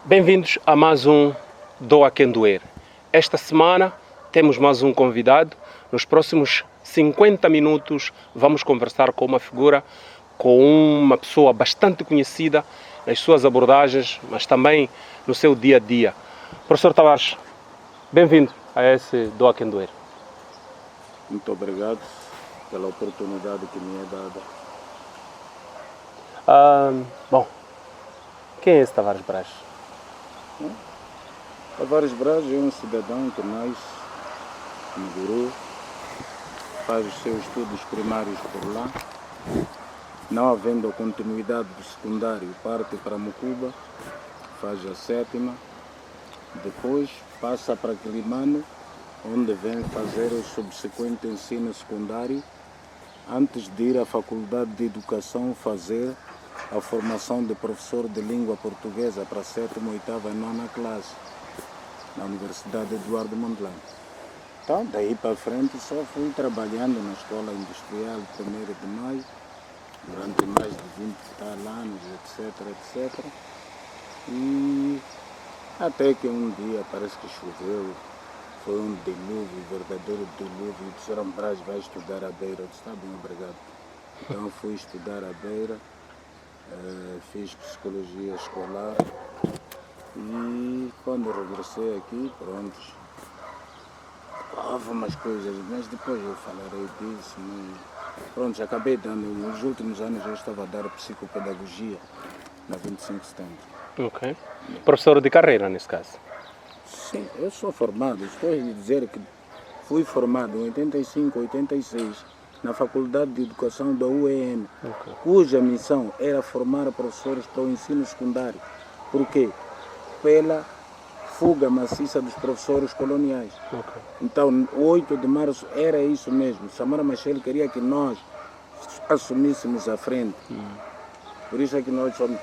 Bem-vindos a mais um Doa Quem Doer. Esta semana temos mais um convidado. Nos próximos 50 minutos vamos conversar com uma figura, com uma pessoa bastante conhecida nas suas abordagens, mas também no seu dia a dia. Professor Tavares, bem-vindo a esse Doa Quem Doer. Muito obrigado pela oportunidade que me é dada. Bom, quem é esse Tavares Braz? Tavares Braz é um cidadão que nasce no Guru, faz os seus estudos primários por lá, não havendo a continuidade do secundário, parte para Mucuba, faz a 7ª, depois passa para Quilimane, onde vem fazer o subsequente ensino secundário, antes de ir à Faculdade de Educação fazer a formação de professor de língua portuguesa para a 7ª, 8ª e 9ª classe, na Universidade Eduardo Mondlane. Então, daí para frente, só fui trabalhando na Escola Industrial 1º de Maio, durante mais de 20 anos, etc. E até que um dia parece que choveu, foi um dilúvio, verdadeiro dilúvio. Disseram: Braz, vai estudar a Beira. Eu disse: está bem, obrigado. Então fui estudar a Beira, fiz psicologia escolar e quando regressei aqui, pronto, houve umas coisas, mas depois eu falarei disso. Pronto, acabei dando, nos últimos anos eu estava a dar psicopedagogia na 25 de setembro. Ok. Professor de carreira, nesse caso? Sim, eu sou formado, estou a lhe dizer que fui formado em 85, 86, na Faculdade de Educação da UEM, cuja missão era formar professores para o ensino secundário. Por quê? Pela fuga maciça dos professores coloniais. Então, o 8 de março era isso mesmo. Samora Machel queria que nós assumíssemos a frente. Por isso é que nós somos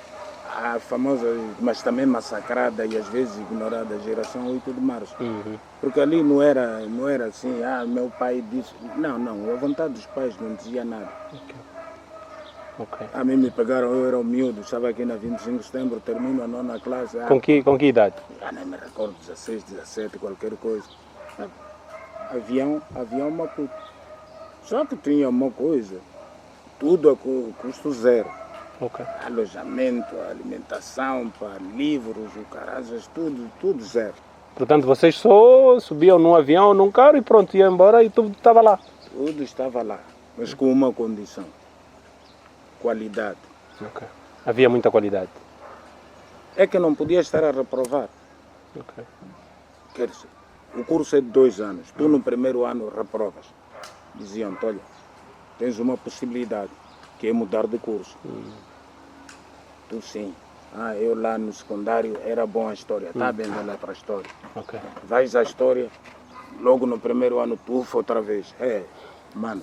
a famosa, mas também massacrada e às vezes ignorada geração 8 de março. Porque ali não era assim, meu pai disse. Não, a vontade dos pais não dizia nada. A mim me pegaram, eu era miúdo, estava aqui na 25 de setembro, termino a 9ª classe. Com que idade? Nem me recordo, 16, 17, qualquer coisa. Avião Maputo. Só que tinha uma coisa, tudo a custo zero. Alojamento, alimentação, para livros, o caralho, tudo zero. Portanto, vocês só subiam num avião, num carro e pronto, iam embora e tudo estava lá? Tudo estava lá, mas com uma condição: qualidade. Havia muita qualidade? É que não podia estar a reprovar. Quer dizer, o curso é de 2 anos, tu no primeiro ano reprovas. Diziam-te: olha, tens uma possibilidade, que é mudar de curso. Tu sim. Eu lá no secundário era bom a história. Está bem, vai lá para a história. Vais à história, logo no primeiro ano tu outra vez. Mano,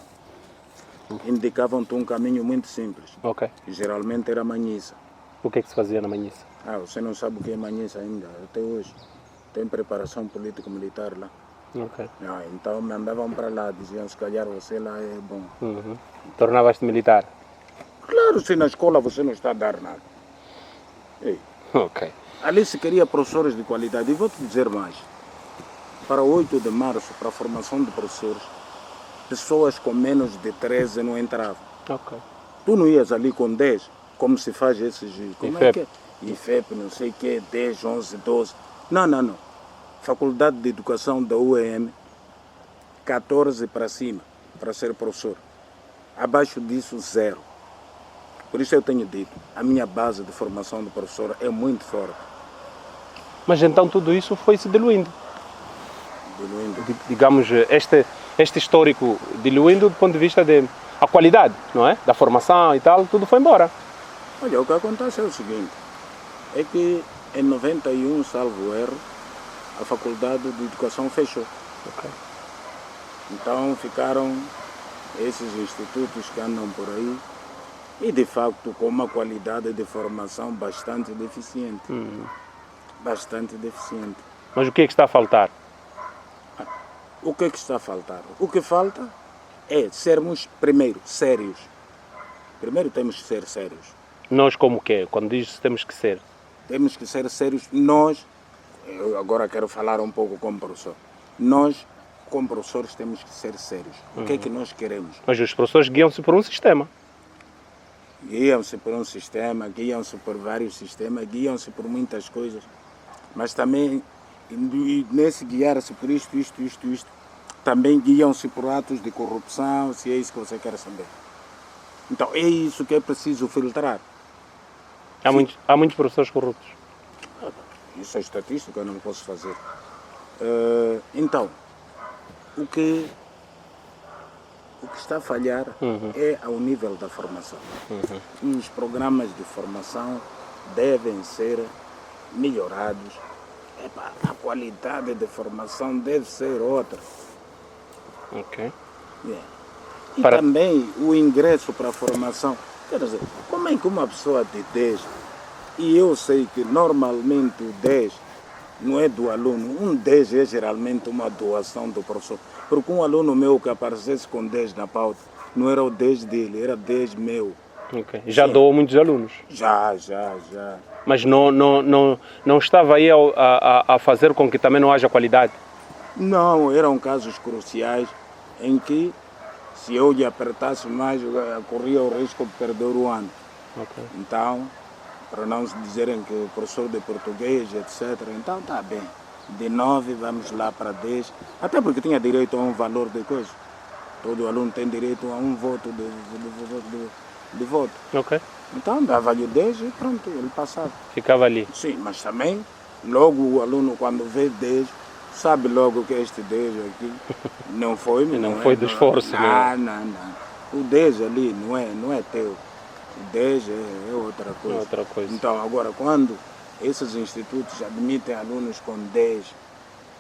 indicavam-te um caminho muito simples. Geralmente era manhiça. O que é que se fazia na manhiça? Você não sabe o que é manhiça ainda, até hoje. Tem preparação político-militar lá. Então me mandavam para lá, diziam: se calhar você lá é bom. Tornavas-te militar? Claro, se na escola você não está a dar nada. Ali se queria professores de qualidade. E vou-te dizer mais. Para 8 de março, para a formação de professores, pessoas com menos de 13 não entravam. Tu não ias ali com 10, como se faz esses... Como é que é? IFEP, não sei o que, 10, 11, 12. Não. Faculdade de Educação da UEM, 14 para cima, para ser professor. Abaixo disso, 0. Por isso eu tenho dito, a minha base de formação de professor é muito forte. Mas então tudo isso foi se diluindo? Digamos, este histórico diluindo do ponto de vista da qualidade, não é? Da formação e tal, tudo foi embora. Olha, o que acontece é o seguinte, é que em 91, salvo erro, a Faculdade de Educação fechou. Então ficaram esses institutos que andam por aí e de facto com uma qualidade de formação bastante deficiente. Bastante deficiente. Mas o que é que está a faltar? O que é que está a faltar? O que falta é sermos, primeiro, sérios. Primeiro temos que ser sérios. Nós como quê? Quando diz temos que ser? temos que ser sérios. Nós, eu agora quero falar um pouco como professor, nós, como professores, temos que ser sérios. O que é que nós queremos? Mas os professores guiam-se por um sistema. Guiam-se por um sistema, guiam-se por vários sistemas, guiam-se por muitas coisas, mas também, nesse guiar-se por isto, também guiam-se por atos de corrupção, se é isso que você quer saber. Então, é isso que é preciso filtrar. Há muitos professores corruptos. Isso é estatística, eu não posso fazer. Então, o que está a falhar é ao nível da formação. Os programas de formação devem ser melhorados. A qualidade de formação deve ser outra. Ok. E também o ingresso para a formação. Quer dizer, como é que uma pessoa de 10, e eu sei que normalmente o 10 não é do aluno, um 10 é geralmente uma doação do professor. Porque um aluno meu que aparecesse com 10 na pauta, não era o 10 dele, era 10 meu. Okay. Já doou muitos alunos? Já. Mas não estava aí a fazer com que também não haja qualidade? Não, eram casos cruciais em que, se eu lhe apertasse mais, corria o risco de perder o ano. Okay. Então, para não dizerem que o professor de português, etc. Então está bem. De 9 vamos lá para 10. Até porque tinha direito a um valor de coisa. Todo aluno tem direito a um voto de voto. Ok. Então dava-lhe 10 e pronto, ele passava. Ficava ali. Sim, mas também, logo o aluno quando vê 10, sabe logo que este 10 aqui não foi. Não foi do esforço. Não. O 10 ali não é teu. O 10 é outra coisa. Outra coisa. Então, agora, quando esses institutos admitem alunos com 10,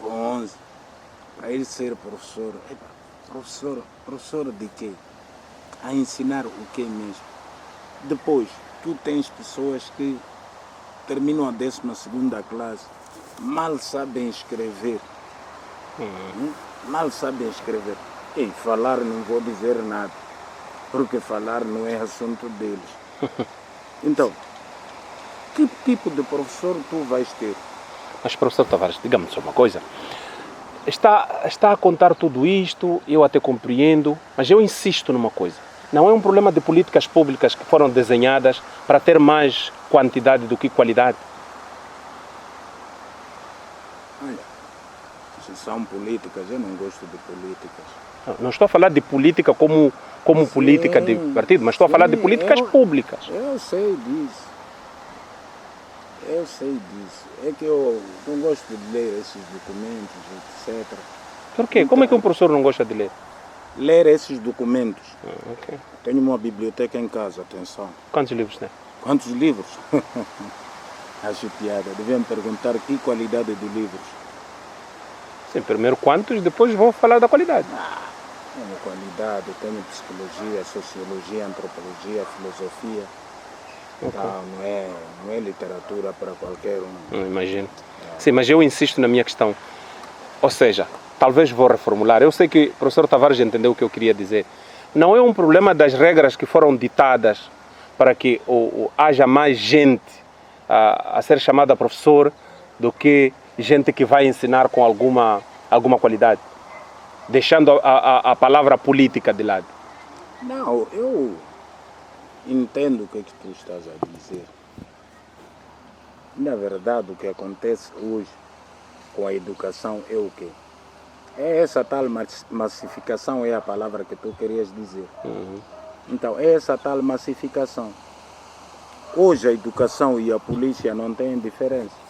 com 11, para ele ser professor, professor de quê? A ensinar o quê mesmo? Depois, tu tens pessoas que terminam a 12ª classe, mal sabem escrever. Mal sabem escrever. E falar não vou dizer nada, porque falar não é assunto deles. Então, que tipo de professor tu vais ter? Mas, professor Tavares, diga-me só uma coisa. Está a contar tudo isto, eu até compreendo, mas eu insisto numa coisa. Não é um problema de políticas públicas que foram desenhadas para ter mais quantidade do que qualidade? Olha, se são políticas, eu não gosto de políticas. Não estou a falar de política como política de partido, mas estou a falar de políticas públicas. Eu sei disso. É que eu não gosto de ler esses documentos, etc. Por quê? Como é que um professor não gosta de ler? Ler esses documentos. Okay. Tenho uma biblioteca em casa, atenção. Quantos livros tem? Quantos livros? Acho piada. Deviam perguntar que qualidade de livros. Sim, primeiro quantos, depois vou falar da qualidade. Tenho qualidade, tenho psicologia, sociologia, antropologia, filosofia. Okay. Então, não é literatura para qualquer um. Não imagino. Sim, mas eu insisto na minha questão. Ou seja, talvez vou reformular. Eu sei que o professor Tavares entendeu o que eu queria dizer. Não é um problema das regras que foram ditadas para que haja mais gente a ser chamada professor do que gente que vai ensinar com alguma qualidade, deixando a palavra política de lado. Não, eu entendo o que é que tu estás a dizer. Na verdade, o que acontece hoje com a educação é o quê? É essa tal massificação, é a palavra que tu querias dizer. Então, é essa tal massificação. Hoje a educação e a polícia não têm diferença.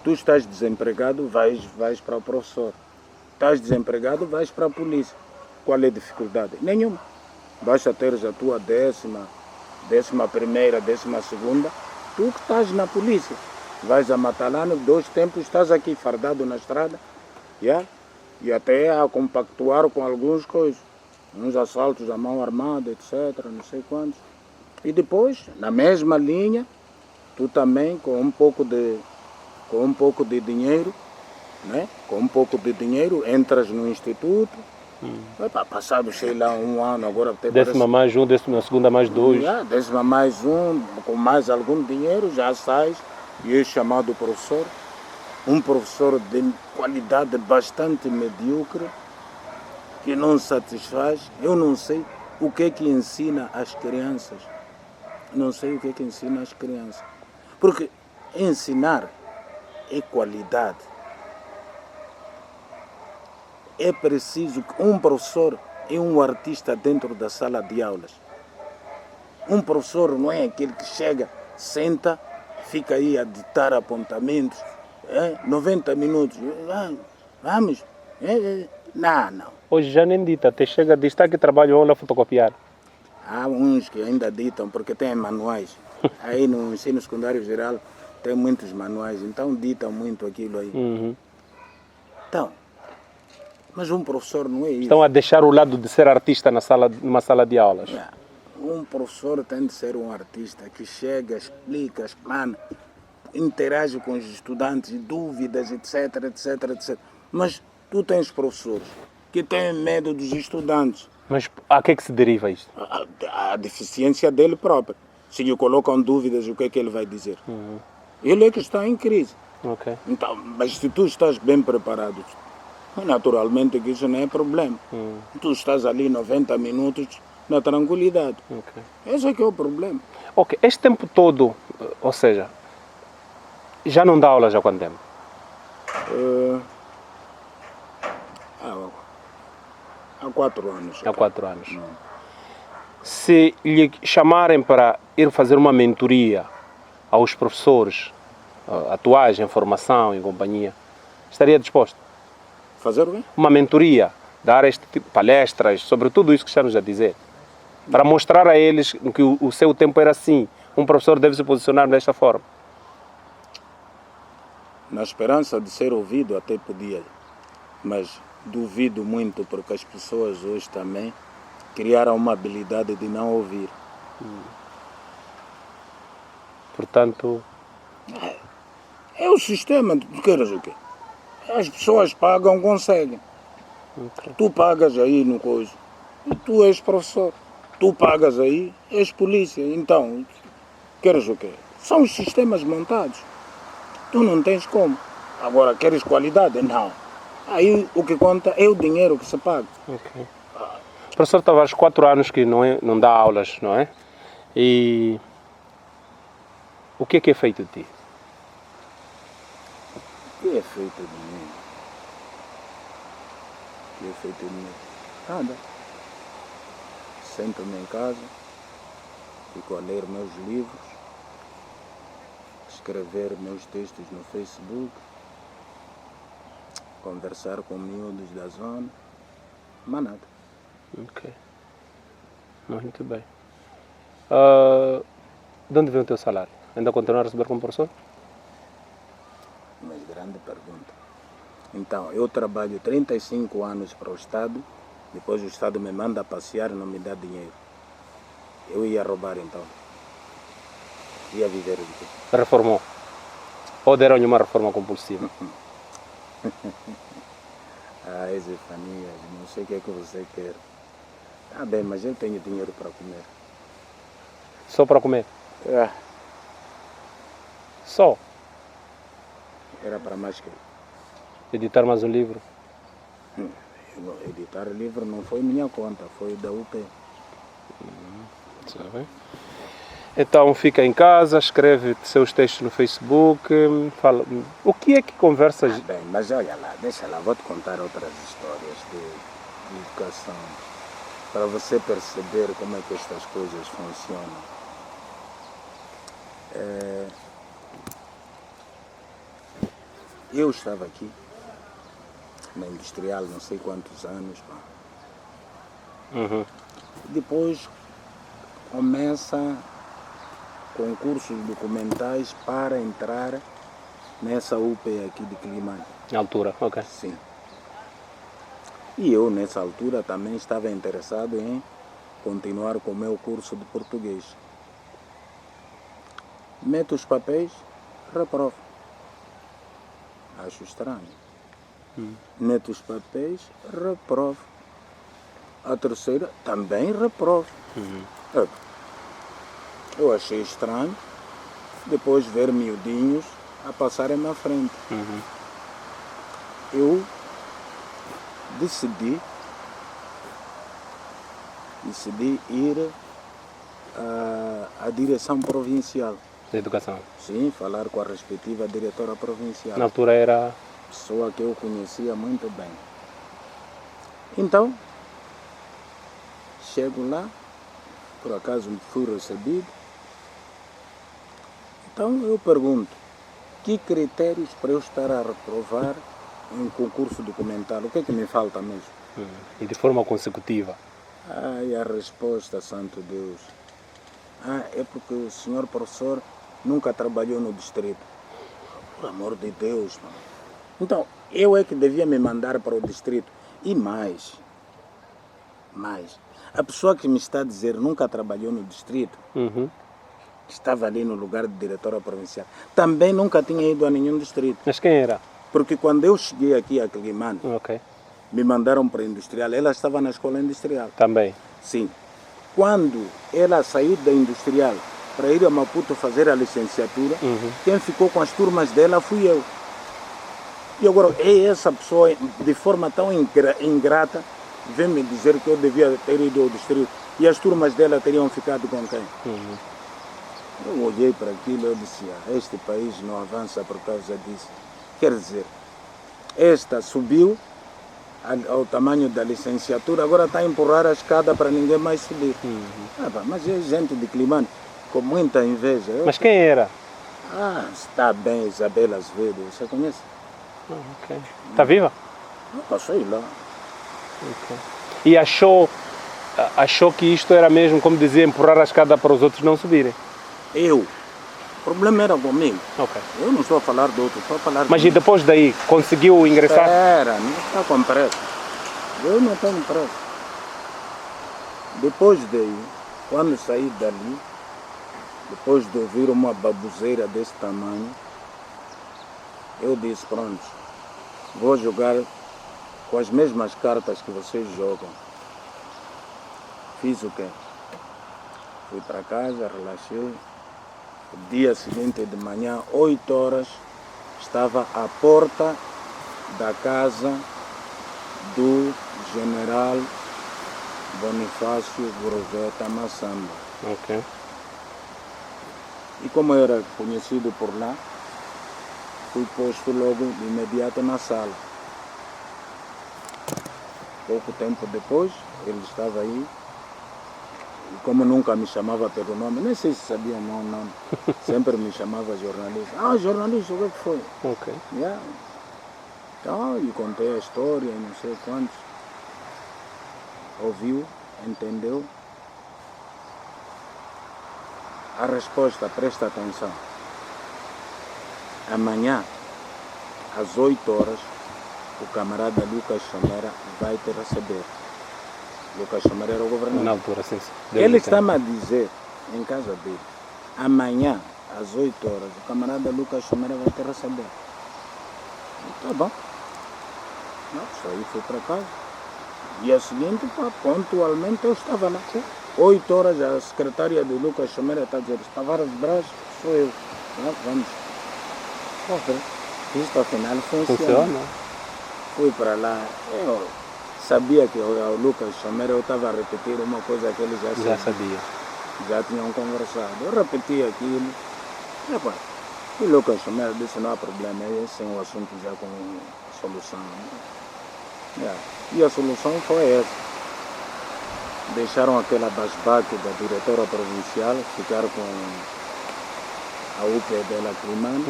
Tu estás desempregado, vais para o professor. Estás desempregado, vais para a polícia. Qual é a dificuldade? Nenhuma. Basta teres a tua 10ª, 11ª, 12ª, tu que estás na polícia. Vais a Matalano, 2 tempos, estás aqui fardado na estrada, e até a compactuar com algumas coisas. Uns assaltos à mão armada, etc., não sei quantos. E depois, na mesma linha, tu também com um pouco de dinheiro, né? Com um pouco de dinheiro, entras no instituto, passado, sei lá, um ano, agora até 10ª mais 1, 12ª mais 2. 10ª mais 1, com mais algum dinheiro, já sais e é chamado professor, um professor de qualidade bastante medíocre, que não satisfaz. Eu não sei o que é que ensina às crianças. Não sei o que é que ensina às crianças. Porque ensinar é qualidade. É preciso que um professor é um artista dentro da sala de aulas. Um professor não é aquele que chega, senta, fica aí a ditar apontamentos, 90 minutos, vamos, não. Hoje já nem dita, até chega de estar que trabalho ou a fotocopiar. Há uns que ainda ditam porque têm manuais. Aí no ensino secundário geral tem muitos manuais, então ditam muito aquilo aí. Uhum. Então, mas um professor não é isso. Estão a deixar o lado de ser artista numa sala de aulas. Um professor tem de ser um artista que chega, explica, explana, interage com os estudantes, dúvidas, etc, etc, etc. Mas tu tens professores que têm medo dos estudantes. Mas a que é que se deriva isto? A deficiência dele próprio. Se lhe colocam dúvidas, o que é que ele vai dizer? Uhum. Ele é que está em crise. Okay. Então, mas se tu estás bem preparado, naturalmente que isso não é problema. Tu estás ali 90 minutos na tranquilidade. Okay. Esse é que é o problema. Ok, este tempo todo, ou seja, já não dá aulas há quanto tempo? Há 4 anos. Há 4 anos. Se lhe chamarem para ir fazer uma mentoria aos professores atuais em formação, em companhia, estaria disposto? Fazer o quê? Uma mentoria, dar este tipo de palestras sobre tudo isso que estamos a dizer, para mostrar a eles que o seu tempo era assim. Um professor deve se posicionar desta forma. Na esperança de ser ouvido até podia, mas duvido muito porque as pessoas hoje também criaram uma habilidade de não ouvir. Portanto... É o sistema, tu queres o quê? As pessoas pagam, conseguem. Okay. Tu pagas aí no coisa, tu és professor. Tu pagas aí, és polícia. Então, queres o quê? São os sistemas montados. Tu não tens como. Agora, queres qualidade? Não. Aí o que conta é o dinheiro que se paga. Okay. O professor Tavares, 4 anos que não dá aulas, não é? E o que é feito de ti? O que é feito de mim? O que é feito de mim? Nada. Sento-me em casa, fico a ler meus livros, escrever meus textos no Facebook, conversar com miúdos da zona, mas nada. Ok. Muito bem. De onde vem o teu salário? Ainda continua a receber como professor? Mas grande pergunta. Então, eu trabalho 35 anos para o Estado, depois o Estado me manda passear e não me dá dinheiro. Eu ia roubar então. Ia viver de quê? Reformou? Ou deram-lhe uma reforma compulsiva? Zefanias, não sei o que é que você quer. Ah bem, mas eu tenho dinheiro para comer. Só para comer? Só? Era para mais que Editar mais um livro? Editar livro não foi minha conta, foi da UP. Sabe? Então fica em casa, escreve seus textos no Facebook, fala. O que é que conversas? Bem, mas olha lá, deixa lá, vou te contar outras histórias de educação, para você perceber como é que estas coisas funcionam. Eu estava aqui, na Industrial, não sei quantos anos, Depois começa concursos documentais para entrar nessa UP aqui de Quilimane. Na altura, ok. Sim. E eu, nessa altura, também estava interessado em continuar com o meu curso de português. Meto os papéis, reprovo. Acho estranho. Meto os papéis, reprovo. A terceira, também reprovo. Eu achei estranho. depois ver miudinhos a passarem à frente. Uhum. Eu decidi ir à direção provincial. Da educação. Sim, falar com a respectiva diretora provincial. Na altura era... Pessoa que eu conhecia muito bem. Então, chego lá, por acaso fui recebido. Então eu pergunto, que critérios para eu estar a reprovar em concurso documental? O que é que me falta mesmo? E de forma consecutiva? Ai, a resposta, santo Deus. É porque o senhor professor nunca trabalhou no distrito. Por amor de Deus, mano. Então, eu é que devia me mandar para o distrito. E mais. A pessoa que me está a dizer nunca trabalhou no distrito, Uhum. estava ali no lugar de diretora provincial, também nunca tinha ido a nenhum distrito. Mas quem era? Porque quando eu cheguei aqui a Quilimane, Ok. me mandaram para a industrial. Ela estava na escola industrial. Também. Sim. Quando ela saiu da industrial para ir a Maputo fazer a licenciatura, quem ficou com as turmas dela fui eu. E agora, essa pessoa, de forma tão ingrata, vem me dizer que eu devia ter ido ao distrito. E as turmas dela teriam ficado com quem? Eu olhei para aquilo e disse, este país não avança por causa disso. Quer dizer, esta subiu ao tamanho da licenciatura, agora está a empurrar a escada para ninguém mais subir. Mas é gente de Quilimane, com muita inveja. Mas quem era? Está bem, Isabela Azevedo, você conhece? Ok. Está viva? Passei lá. Okay. E achou que isto era mesmo, como dizia, empurrar a escada para os outros não subirem? O problema era comigo. Ok. Eu não estou a falar do outro, estou a falar Mas e depois daí, conseguiu ingressar? Espera, não está com pressa. Eu não tenho pressa. Depois daí, quando saí dali, depois de ouvir uma baboseira desse tamanho, eu disse, pronto, vou jogar com as mesmas cartas que vocês jogam. Fiz o quê? Fui para casa, relaxei. No dia seguinte de manhã, 8 horas, estava à porta da casa do general Bonifácio Groveta Massamba. Ok. E como eu era conhecido por lá, fui posto logo de imediato na sala. Pouco tempo depois, ele estava aí. E como nunca me chamava pelo nome, nem sei se sabia o meu nome, sempre me chamava jornalista. Jornalista, o que foi? Ok. Então, eu contei a história e não sei quantos. Ouviu, entendeu. A resposta, presta atenção. Amanhã, às 8 horas, o camarada Lucas Chamera vai te receber. Lucas Chamera era o governador. Na altura, sim. Ele está-me a dizer, em casa dele, amanhã, às 8 horas, o camarada Lucas Chamera vai te receber. Tá bom. Saí, fui para casa. Dia seguinte, pontualmente, eu estava lá. 8 horas, a secretária de Lucas Chamera está a dizer, Tavares Braz, sou eu. Vamos. Isto afinal funciona. Fui para lá. Eu sabia que o Lucas Chamera, eu estava a repetir uma coisa que ele já sabia. Já tinham conversado. Eu repeti aquilo. E o Lucas Chamera disse, não há problema, esse é um assunto já com solução. E a solução foi essa. Deixaram aquela basbaque da diretora provincial ficar com a UP dela Quilimane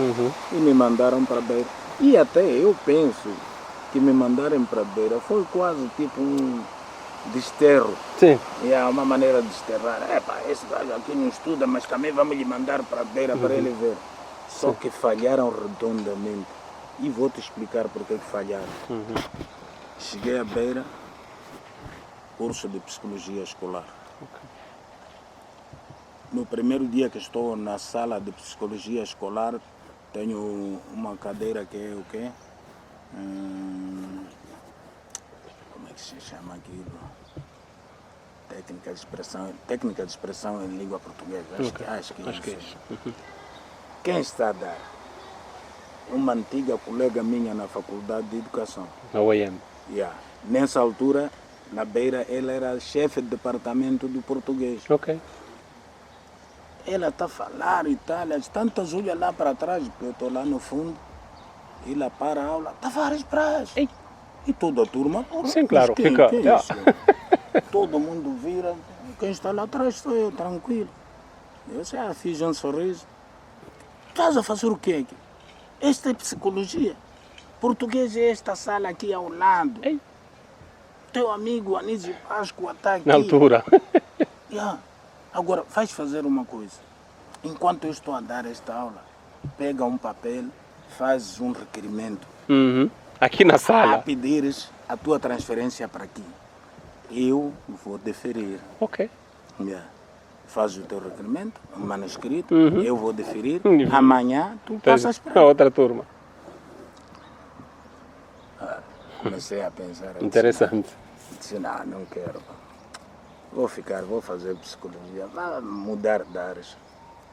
e me mandaram para Beira. E até eu penso que me mandarem para Beira foi quase tipo um desterro. Sim. Uma maneira de desterrar. Esse gajo aqui não estuda, mas também vamos lhe mandar para Beira para ele ver. Só que falharam redondamente. E vou te explicar porque que falharam. Cheguei a Beira, curso de psicologia escolar. No primeiro dia que estou na sala de psicologia escolar, tenho uma cadeira que é o quê? Como é que se chama aquilo? Técnica de expressão em língua portuguesa. Acho que é isso. Quem está a dar? Uma antiga colega minha na Faculdade de Educação. Na OEM. Yeah. Nessa altura, na Beira, ela era chefe de departamento do português. Ok. Ela está a falar e tal, tantas olha lá para trás, porque eu estou lá no fundo, ela para a aula, Tavares Braz. Ei. E toda a turma, Sim, claro, quem, fica. quem é isso? Todo mundo vira, quem está lá atrás sou eu, tranquilo. Eu disse, fiz um sorriso. Estás a fazer o quê aqui? Esta é psicologia. Português é esta sala aqui ao lado. Ei. Teu amigo Anísio Páscoa está aqui. Na altura. Yeah. Agora, vais fazer uma coisa. Enquanto eu estou a dar esta aula, pega um papel, faz um requerimento. Uhum. Aqui na A sala. pedires a tua transferência para aqui. Eu vou deferir. Ok. Yeah. Faz o teu requerimento, um manuscrito, Uhum. eu vou deferir. Uhum. Amanhã tu passas A para outra turma. Comecei a pensar. Interessante. Disse, não quero. Vou fazer psicologia. Vou mudar de áreas.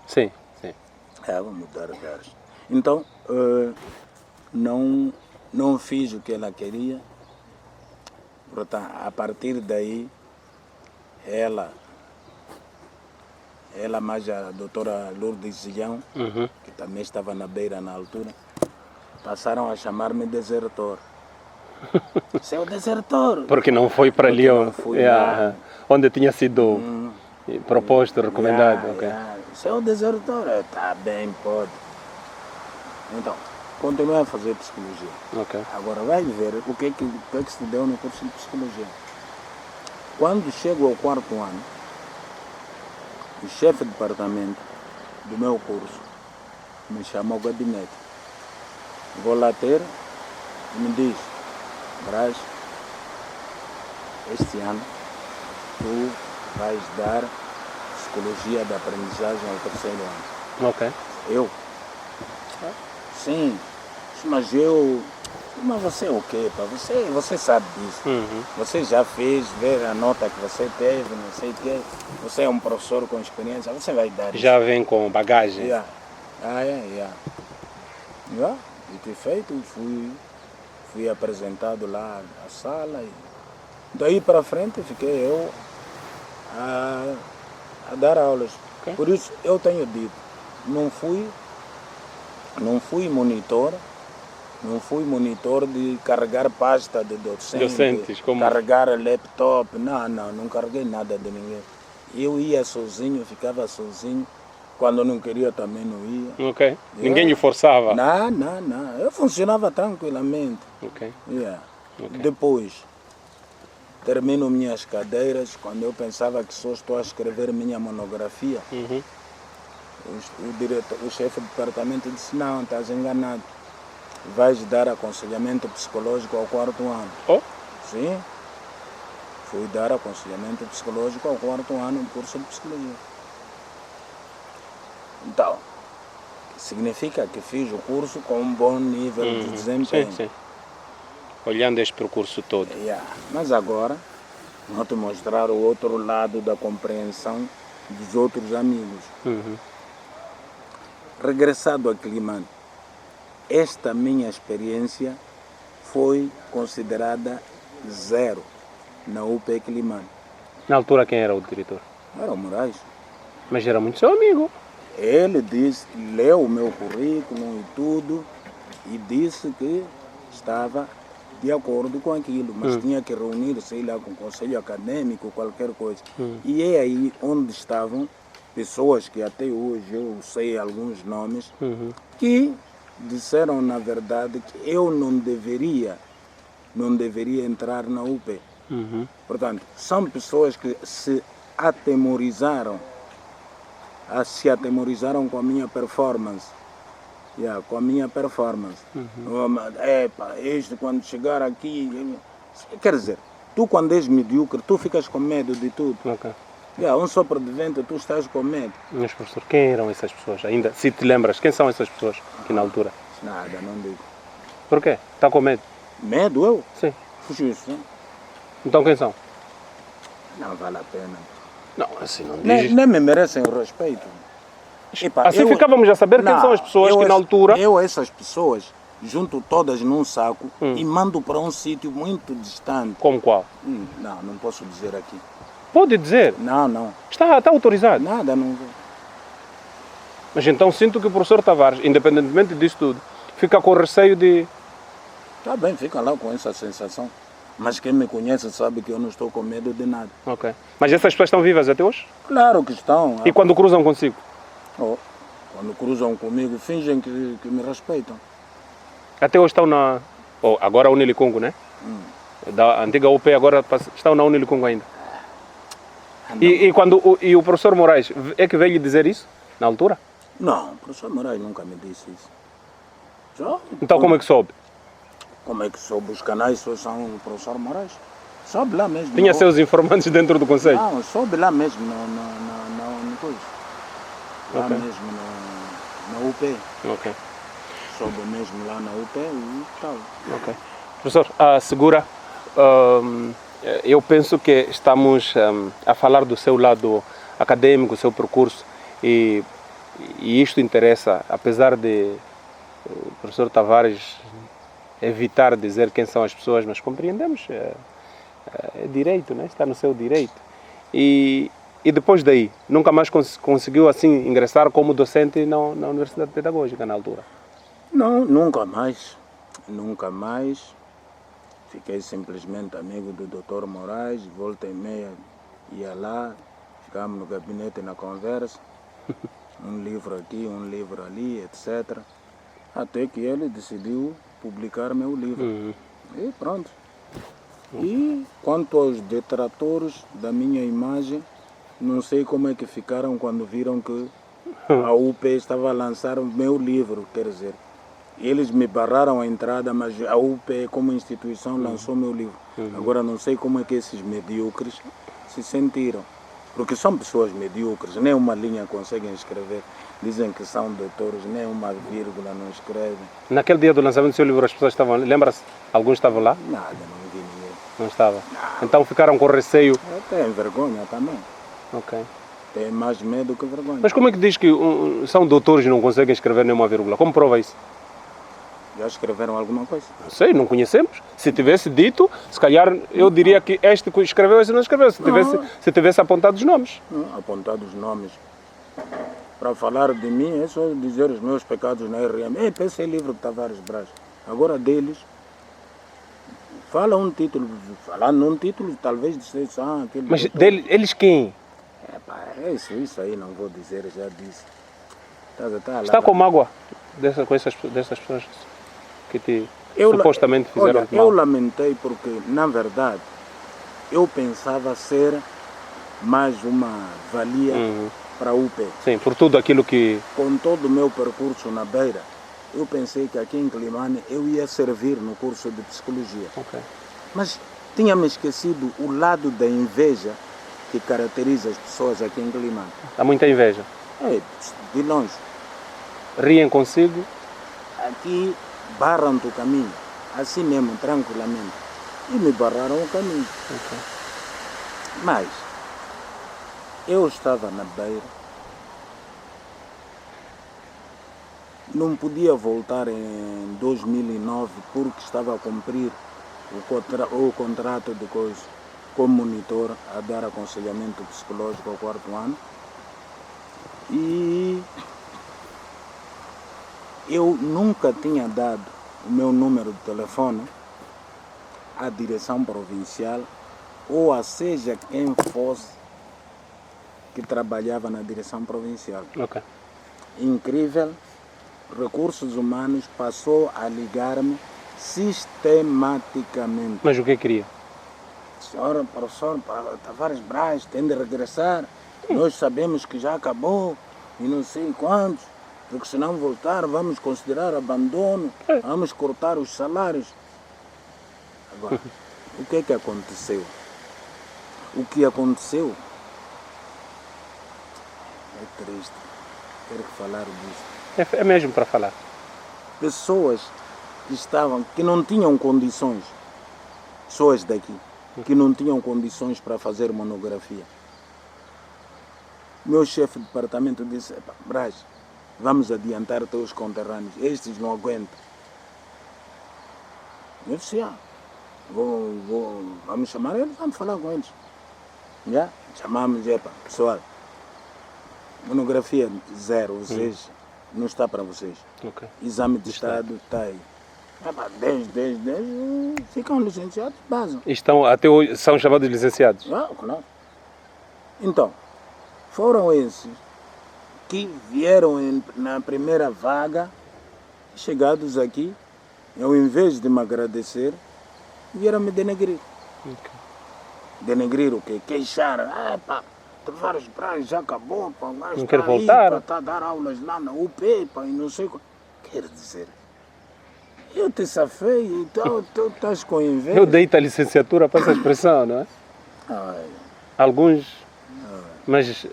Sim, sim. Vou mudar de áreas. Então, não fiz o que ela queria. Portanto, a partir daí, ela mais a doutora Lourdes Zilhão, Uhum. que também estava na Beira na altura, passaram a chamar-me desertor. Seu desertor! Porque não foi para ali não fui lá. onde tinha sido proposto, recomendado. Ok. Seu desertor, está bem, pode. Então, continuei a fazer psicologia. Ok. Agora vai ver o que se deu no curso de psicologia. Quando chego ao quarto ano, o chefe de departamento do meu curso me chama ao gabinete. Vou lá ter e me diz, Braz, este ano tu vais dar psicologia da aprendizagem ao terceiro ano. Ok. Eu? Sim, mas você é o quê? Você sabe disso. Uhum. Você já fez, ver a nota que você teve, não sei o quê. Você é um professor com experiência, você vai dar isso. Já vem com bagagem. Yeah. Dito e feito, fui apresentado lá na sala. E daí para frente fiquei eu a dar aulas. Okay. Por isso eu tenho dito, não fui monitor de carregar pasta de docente, como... carregar laptop, não carreguei nada de ninguém. Eu ia sozinho, ficava sozinho, quando não queria também não ia. Ok, ninguém lhe forçava? Não, eu funcionava tranquilamente. Ok. Yeah. Okay. Depois, termino minhas cadeiras, quando eu pensava que só estou a escrever minha monografia, uhum. O chefe do departamento disse, não, estás enganado. Vais dar aconselhamento psicológico ao quarto ano. Oh? Sim. Fui dar aconselhamento psicológico ao quarto ano do curso de psicologia. Então, significa que fiz o curso com um bom nível de desempenho. Sim. Olhando este percurso todo. Mas agora, vou te mostrar o outro lado da compreensão dos outros amigos. Uhum. Regressado a Quelimane, esta minha experiência foi considerada zero na UP Quelimane. Na altura quem era o diretor? Era o Moraes. Mas era muito seu amigo. Ele disse, leu o meu currículo e tudo, e disse que estava de acordo com aquilo, mas tinha que reunir, sei lá, com o conselho acadêmico, qualquer coisa. E é aí onde estavam pessoas que até hoje eu sei alguns nomes, que disseram na verdade que eu não deveria entrar na UP. Portanto, são pessoas que se atemorizaram com a minha performance. Com a minha performance. Este quando chegar aqui... Quer dizer, tu quando és medíocre, tu ficas com medo de tudo. Okay. Um sopro de vento, tu estás com medo. Mas professor, quem eram essas pessoas? Ainda, se te lembras, quem são essas pessoas aqui na altura? Nada, não digo. Por quê? Está com medo? Medo eu? Sim. Justo, hein? Então quem são? Não vale a pena. Não, assim não diz. Nem me merecem o respeito. Epá, Assim ficávamos a saber quem são as pessoas que na altura... Eu essas pessoas junto todas num saco e mando para um sítio muito distante. Como qual? Não posso dizer aqui. Pode dizer. Não. Está autorizado. Nada, não vou. Mas então sinto que o professor Tavares, independentemente disso tudo, fica com receio de... Está bem, fica lá com essa sensação. Mas quem me conhece sabe que eu não estou com medo de nada. Ok. Mas essas pessoas estão vivas até hoje? Claro que estão. E quando cruzam consigo? Quando cruzam comigo, fingem que me respeitam. Até hoje estão na... agora a Unilicongo, né? Da antiga UP agora estão na Unilicongo ainda. E o professor Moraes é que veio lhe dizer isso, na altura? Não, o professor Moraes nunca me disse isso. Então como é que soube? Como é que soube? Os canais só são o professor Moraes. Soube lá mesmo. Tinha seus informantes dentro do conselho? Não, soube lá mesmo no coisa. Lá mesmo na UP. Ok. Soube mesmo lá na UP e tal. Ok. Professor, Segura, eu penso que estamos a falar do seu lado acadêmico, do seu percurso, e isto interessa, apesar de o professor Tavares evitar dizer quem são as pessoas, mas compreendemos, é direito, né? Está no seu direito. E depois daí, nunca mais conseguiu assim ingressar como docente na Universidade Pedagógica na altura? Não, nunca mais. Nunca mais. Fiquei simplesmente amigo do Dr. Moraes, volta e meia ia lá, ficámos no gabinete na conversa, um livro aqui, um livro ali, etc. Até que ele decidiu publicar meu livro. E pronto. E quanto aos detratores da minha imagem, não sei como é que ficaram quando viram que a UP estava a lançar o meu livro, quer dizer. Eles me barraram a entrada, mas a UP como instituição lançou meu livro. Agora não sei como é que esses medíocres se sentiram. Porque são pessoas medíocres, nem uma linha conseguem escrever. Dizem que são doutores, nem uma vírgula não escrevem. Naquele dia do lançamento do seu livro as pessoas estavam, lembra-se? Alguns estavam lá? Nada, não vi ninguém. Não estava? Então ficaram com receio? Tem vergonha também. Ok. Tem mais medo que vergonha. Mas como é que diz que são doutores e não conseguem escrever nenhuma vírgula? Como prova isso? Já escreveram alguma coisa? Não sei, não conhecemos. Se tivesse dito, se calhar eu diria que este que escreveu, este não escreveu. Se tivesse apontado os nomes. Apontado os nomes. Para falar de mim, é só dizer os meus pecados na RM. Esse livro de Tavares Braz. Agora deles, fala um título. Falando num título, talvez dissesse, aquele... Mas eles quem? Isso aí não vou dizer, já disse. Está com mágoa dessas pessoas que supostamente fizeram mal? Eu lamentei porque, na verdade, eu pensava ser mais uma valia para a UP. Sim, por tudo aquilo que... Com todo o meu percurso na Beira, eu pensei que aqui em Climane eu ia servir no curso de Psicologia. Okay. Mas tinha-me esquecido o lado da inveja que caracteriza as pessoas aqui em Climane. Há muita inveja? De longe. Riem consigo? Aqui barram-te o caminho, assim mesmo, tranquilamente. E me barraram o caminho. Okay. Mas eu estava na Beira, não podia voltar em 2009 porque estava a cumprir o contrato de coisa como monitor a dar aconselhamento psicológico ao 4º ano. E eu nunca tinha dado o meu número de telefone à direção provincial ou a seja quem fosse que trabalhava na direção provincial. Okay. Incrível, Recursos Humanos passou a ligar-me sistematicamente. Mas o que queria? Senhora, professor Tavares Braz tem de regressar, nós sabemos que já acabou e não sei quantos. Porque se não voltar, vamos considerar abandono, vamos cortar os salários. Agora, o que é que aconteceu? O que aconteceu é triste. Quero falar disso. É mesmo para falar. Pessoas que não tinham condições, pessoas daqui, que não tinham condições para fazer monografia. Meu chefe de departamento disse, Braz, vamos adiantar teus conterrâneos, estes não aguentam. Eu disse, vamos chamar eles, vamos falar com eles. Já? Chamamos, pessoal, monografia 0, ou seja, não está para vocês. Okay. Exame de Estado está aí. 10, ficam licenciados, basam. Estão, até hoje, são chamados licenciados? Claro. Então, foram esses que vieram na primeira vaga, chegados aqui, ao invés de me agradecer, vieram me denegrir. Okay. Denegrir o quê? Queixar. Tavares Braz já acabou, mas não quero voltar. Para dar aulas lá na UP, e não sei o. Quer dizer, eu te safei, então tu estás com inveja. Eu dei-te a licenciatura para essa expressão, não é? Alguns, mas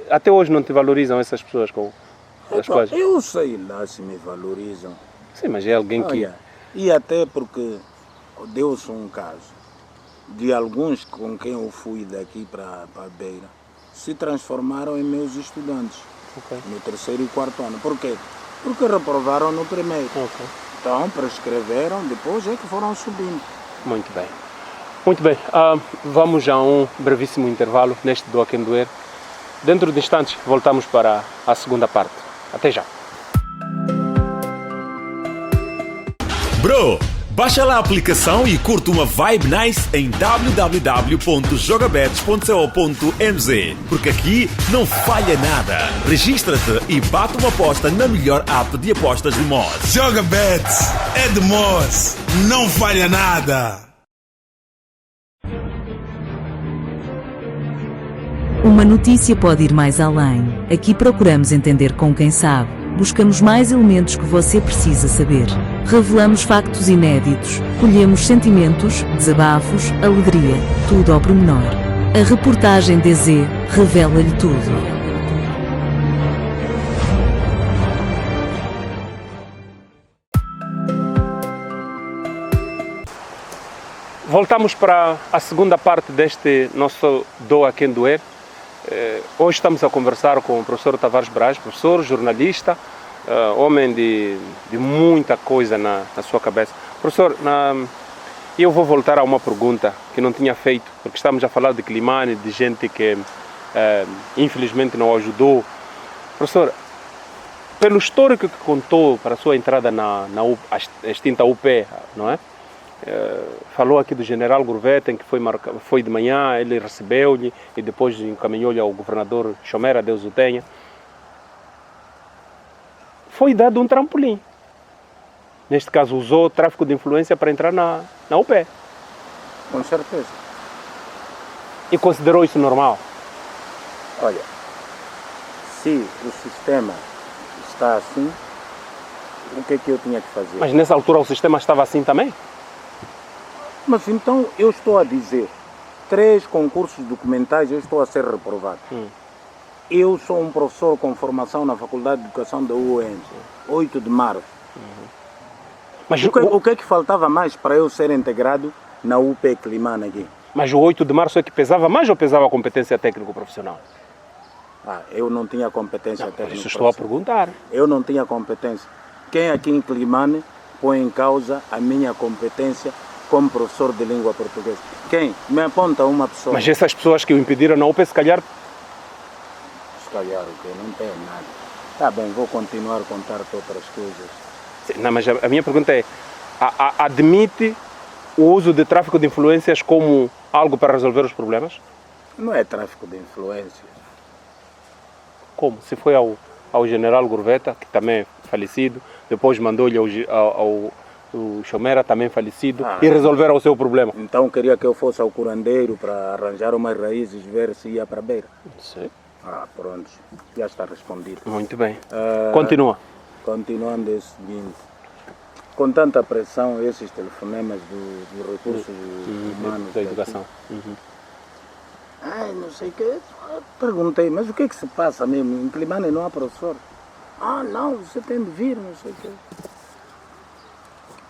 até hoje não te valorizam essas pessoas com as quais... Eu sei lá se me valorizam. Sim, mas é alguém que... E até porque deu-se um caso de alguns com quem eu fui daqui para a Beira se transformaram em meus estudantes. Okay. No 3º e 4º ano. Por quê? Porque reprovaram no primeiro. Okay. Então prescreveram, depois é que foram subindo. Muito bem. Muito bem. Vamos a um brevíssimo intervalo neste Doa Quem Doer. Dentro de instantes voltamos para a segunda parte. Até já. Bro, baixa lá a aplicação e curte uma vibe nice em www.jogabets.co.mz, porque aqui não falha nada. Registra-te e bate uma aposta na melhor app de apostas de Moz. Jogabets é de Moz, não falha nada. Uma notícia pode ir mais além. Aqui procuramos entender com quem sabe. Buscamos mais elementos que você precisa saber. Revelamos factos inéditos. Colhemos sentimentos, desabafos, alegria. Tudo ao pormenor. A reportagem DZ revela-lhe tudo. Voltamos para a segunda parte deste nosso Doa Quem Doer. Hoje estamos a conversar com o professor Tavares Braz, professor, jornalista, homem de muita coisa na sua cabeça. Professor, eu vou voltar a uma pergunta que não tinha feito, porque estamos a falar de Climane, de gente que infelizmente não ajudou. Professor, pelo histórico que contou para a sua entrada na extinta UP, não é? Falou aqui do general Gurveta, em que foi de manhã, ele recebeu-lhe e depois encaminhou-lhe ao governador Chomera, Deus o tenha. Foi dado um trampolim. Neste caso, usou o tráfico de influência para entrar na UP. Com certeza. E considerou isso normal? Olha, se o sistema está assim, o que é que eu tinha que fazer? Mas nessa altura o sistema estava assim também? Mas então eu estou a dizer, 3 concursos documentais eu estou a ser reprovado. Eu sou um professor com formação na Faculdade de Educação da UEM, 8 de março. Mas o que é que faltava mais para eu ser integrado na UP Climane aqui? Mas o 8 de março é que pesava mais ou pesava a competência técnico-profissional? Eu não tinha competência técnica. Isso estou a perguntar. Eu não tinha competência. Quem aqui em Climane põe em causa a minha competência como professor de língua portuguesa? Quem? Me aponta uma pessoa. Mas essas pessoas que o impediram na UP, se calhar... Se calhar o quê? Não tem nada. Tá bem, vou continuar a contar-te outras coisas. Não, mas a minha pergunta é, admite o uso de tráfico de influências como algo para resolver os problemas? Não é tráfico de influências. Como? Se foi ao general Gurveta, que também é falecido, depois mandou-lhe ao Chomera, também falecido, e resolveram o seu problema. Então queria que eu fosse ao curandeiro para arranjar umas raízes, ver se ia para a beira. Sim. Pronto, já está respondido. Muito bem. Continua. Continuando é o seguinte, com tanta pressão, esses telefonemas dos recursos humanos da educação. Não sei o que. Perguntei, mas o que é que se passa mesmo? Em Climane não há professor. Não, você tem de vir, não sei o que.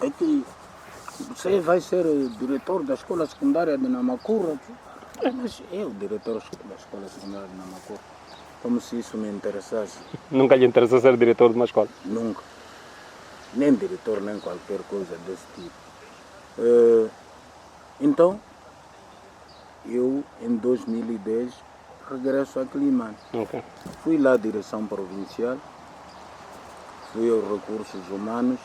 É que você vai ser o diretor da escola secundária de Namacurra. Mas eu, diretor da escola secundária de Namacurra. Como se isso me interessasse. Nunca lhe interessou ser diretor de uma escola? Nunca. Nem diretor, nem qualquer coisa desse tipo. Então, eu em 2010 regresso a Climane. Ok. Fui lá à direção provincial, fui aos recursos humanos.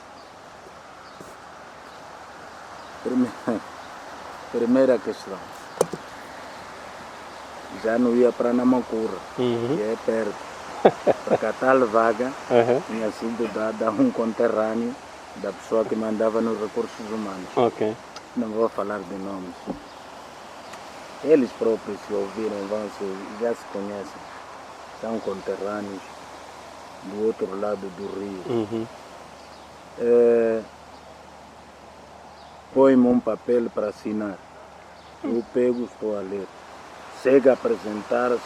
Primeira questão. Já não ia para Namacura, que é perto. Porque a tal vaga tinha sido dada a um conterrâneo da pessoa que mandava nos recursos humanos. Ok. Não vou falar de nomes. Eles próprios se ouviram, já se conhecem. São conterrâneos do outro lado do rio. Põe-me um papel para assinar. Eu pego, estou a ler. Chega a apresentar-se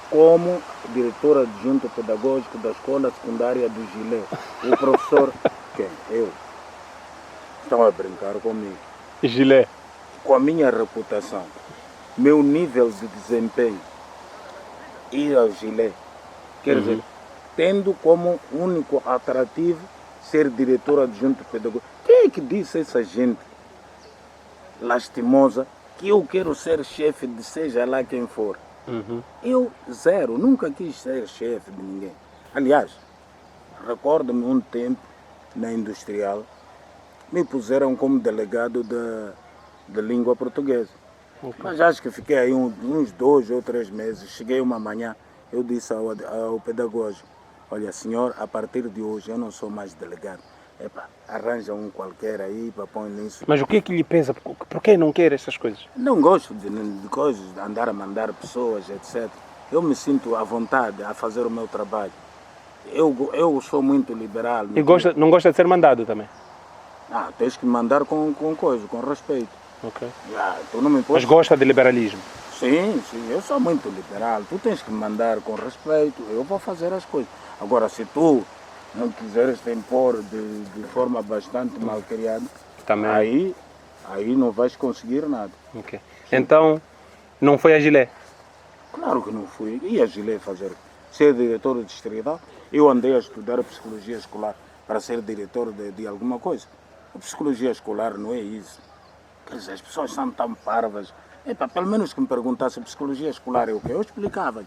como diretor adjunto pedagógico da escola secundária do Gilé. O professor, quem? Eu. Estão a brincar comigo. Gilé. Com a minha reputação, meu nível de desempenho, ir ao Gilé. Quer dizer, tendo como único atrativo ser diretor adjunto pedagógico. Quem é que disse a essa gente lastimosa que eu quero ser chefe de seja lá quem for? Eu, zero, nunca quis ser chefe de ninguém. Aliás, recordo-me um tempo na Industrial, me puseram como delegado de língua portuguesa. Mas acho que fiquei aí uns 2 ou 3 meses. Cheguei uma manhã, eu disse ao pedagógico: olha, senhor, a partir de hoje eu não sou mais delegado. Arranja um qualquer aí para pôr nisso. Mas o que é que lhe pesa? Por que não quer essas coisas? Não gosto de coisas, de andar a mandar pessoas, etc. Eu me sinto à vontade a fazer o meu trabalho. Eu sou muito liberal. E não gosta de ser mandado também? Tens que mandar com coisa, com respeito. Ok. Tu não me podes... Mas gosta de liberalismo? Sim, eu sou muito liberal. Tu tens que me mandar com respeito, eu vou fazer as coisas. Agora, se tu não quiseres te impor de forma bastante mal criada, também. Aí não vais conseguir nada. Ok. Então, não foi a Gilé? Claro que não fui. E a Gilé fazer? Ser diretor distrital? Eu andei a estudar psicologia escolar para ser diretor de alguma coisa. A psicologia escolar não é isso. Quer dizer, as pessoas são tão parvas. Pelo menos que me perguntasse psicologia escolar é o quê? Eu explicava.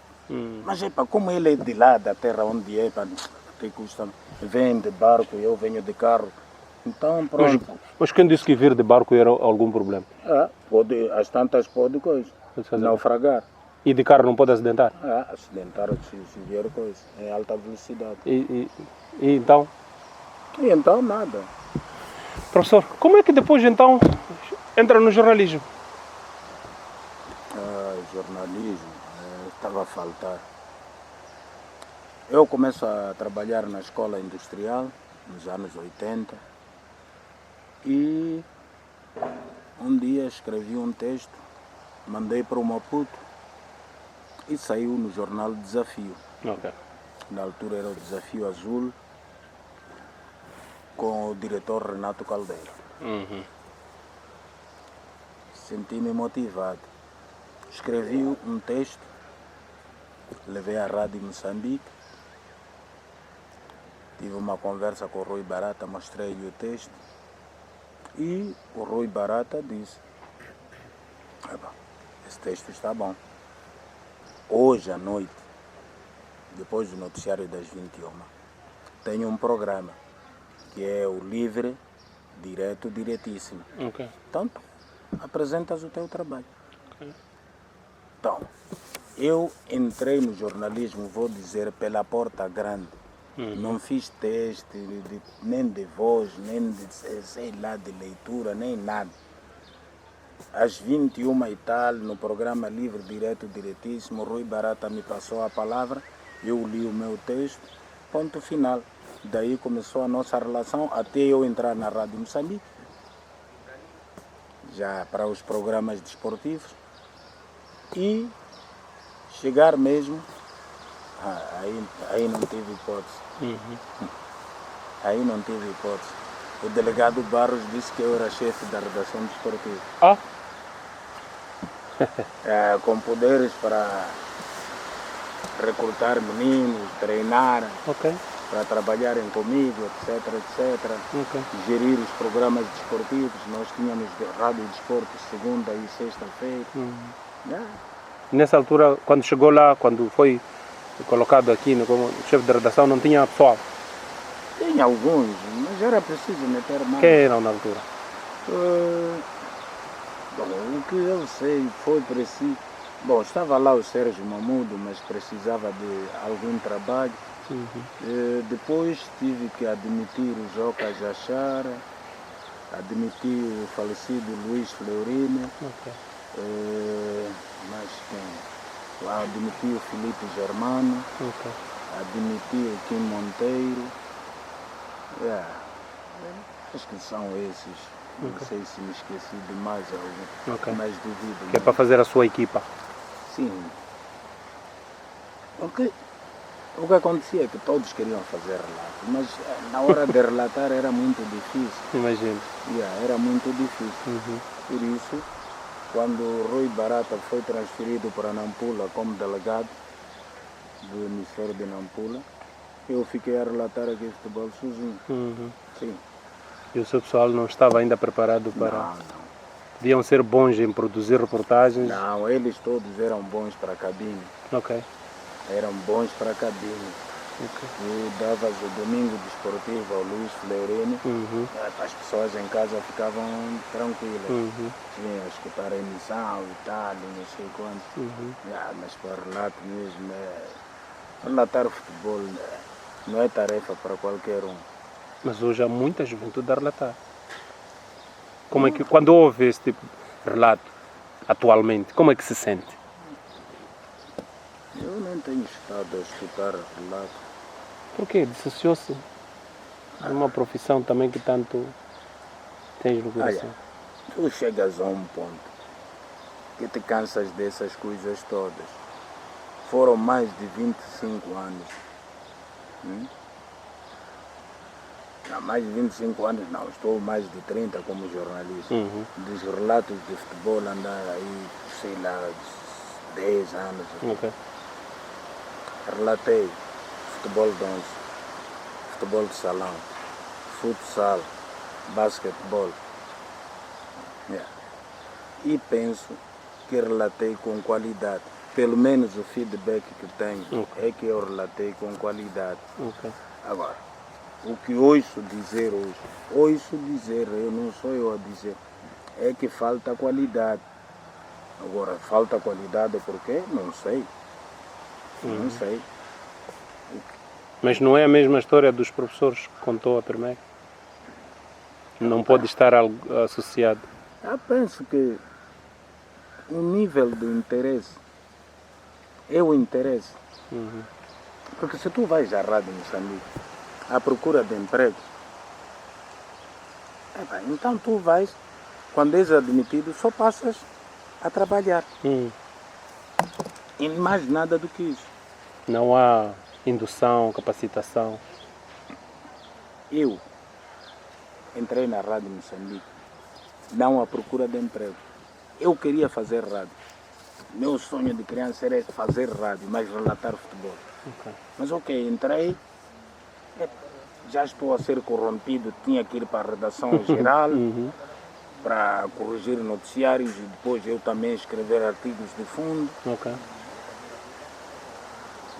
Mas como ele é de lá, da terra onde é, que custa, vem de barco, eu venho de carro. Então, pronto. Mas quem disse que vir de barco era algum problema? As tantas pode coisa. Naufragar. E de carro não pode acidentar? Acidentar se vier coisa, em alta velocidade. E então? E então nada. Professor, como é que depois então entra no jornalismo? Jornalismo, estava a faltar. Eu começo a trabalhar na escola industrial nos anos 80 e um dia escrevi um texto, mandei para o Maputo e saiu no jornal Desafio. Okay. Na altura era o Desafio Azul, com o diretor Renato Caldeira. Senti-me motivado. Escrevi um texto, levei à Rádio Moçambique, tive uma conversa com o Rui Barata, mostrei-lhe o texto e o Rui Barata disse: esse texto está bom. Hoje à noite, depois do noticiário das 21, tenho um programa que é o Livre, Direto, Diretíssimo. Okay. Então, apresentas o teu trabalho. Okay. Então, eu entrei no jornalismo, vou dizer, pela porta grande. Não fiz teste nem de voz, nem de, sei lá, de leitura, nem nada. Às 21 e tal, no programa Livre, Direto, Diretíssimo, Rui Barata me passou a palavra, eu li o meu texto, ponto final. Daí começou a nossa relação até eu entrar na Rádio Moçambique, já para os programas desportivos, e chegar mesmo, aí não tive hipótese. Aí não tive hipótese. O delegado Barros disse que eu era chefe da redação desportiva. Com poderes para recrutar meninos, treinar Ok, para trabalharem comigo, etc, etc. ok. Gerir os programas desportivos. Nós tínhamos rádio desporto segunda e sexta-feira. Yeah. Nessa altura, quando chegou lá, quando foi colocado aqui como chefe de redação, não tinha pessoal. Tinha alguns, mas era preciso meter mais. Quem eram na altura? Bom, o que eu sei foi preciso. Bom, estava lá o Sérgio Mamudo, mas precisava de algum trabalho. Depois tive que admitir o Joca Jachara, admitir o falecido Luís Fleurini, Ok. mas quem? Lá admiti o Felipe Germano, Ok. admiti o Kim Monteiro. Acho que são esses. Não sei se me esqueci de mais algum, Ok. mas duvido. Que é para fazer a sua equipa. Sim. O que acontecia é que todos queriam fazer relato, mas na hora de relatar era muito difícil. Imagino. Era muito difícil. Por isso, quando o Rui Barata foi transferido para Nampula como delegado do emissor de Nampula, eu fiquei a relatar aqui futebol sozinho. Sim. E o seu pessoal não estava ainda preparado para... Não. Podiam ser bons em produzir reportagens? Não, eles todos eram bons para a cabine. Ok. Eram bons para a cabine. Ok. Tu davas o domingo desportivo ao Luís Fleurini, as pessoas em casa ficavam tranquilas. Tinham a escutar a emissão e tal, e não sei quanto. Mas para relato mesmo, relatar o futebol não é tarefa para qualquer um. Mas hoje há muita juventude a relatar. Como é que, quando houve esse tipo de relato, atualmente, como é que se sente? Eu nem tenho estado a escutar relato. Por quê? Dissociou-se de uma profissão também que tanto tens no coração. Tu chegas a um ponto que te cansas dessas coisas todas. Foram mais de 25 anos. Há mais de 25 anos não, estou mais de 30 como jornalista. Dos relatos de futebol andar aí, sei lá, 10 anos. Ok. Relatei futebol de 11, futebol de salão, futsal, basquetebol. E penso que relatei com qualidade. Pelo menos o feedback que tenho é que eu relatei com qualidade. Agora, o que ouço dizer hoje, eu não sou eu a dizer, é que falta qualidade. Agora, falta qualidade por quê? Não sei. Não sei. Mas não é a mesma história dos professores que contou a primeira? Não pode estar algo associado? Eu penso que o nível do interesse é o interesse. Porque se tu vais à Rádio Moçambique à procura de emprego, então tu vais, quando és admitido, só passas a trabalhar. E mais nada do que isso. Não há indução, capacitação? Eu entrei na Rádio Moçambique não à procura de emprego. Eu queria fazer rádio. Meu sonho de criança era fazer rádio, mas relatar futebol. Mas entrei, já estou a ser corrompido, tinha que ir para a redação geral para corrigir noticiários e depois eu também escrever artigos de fundo.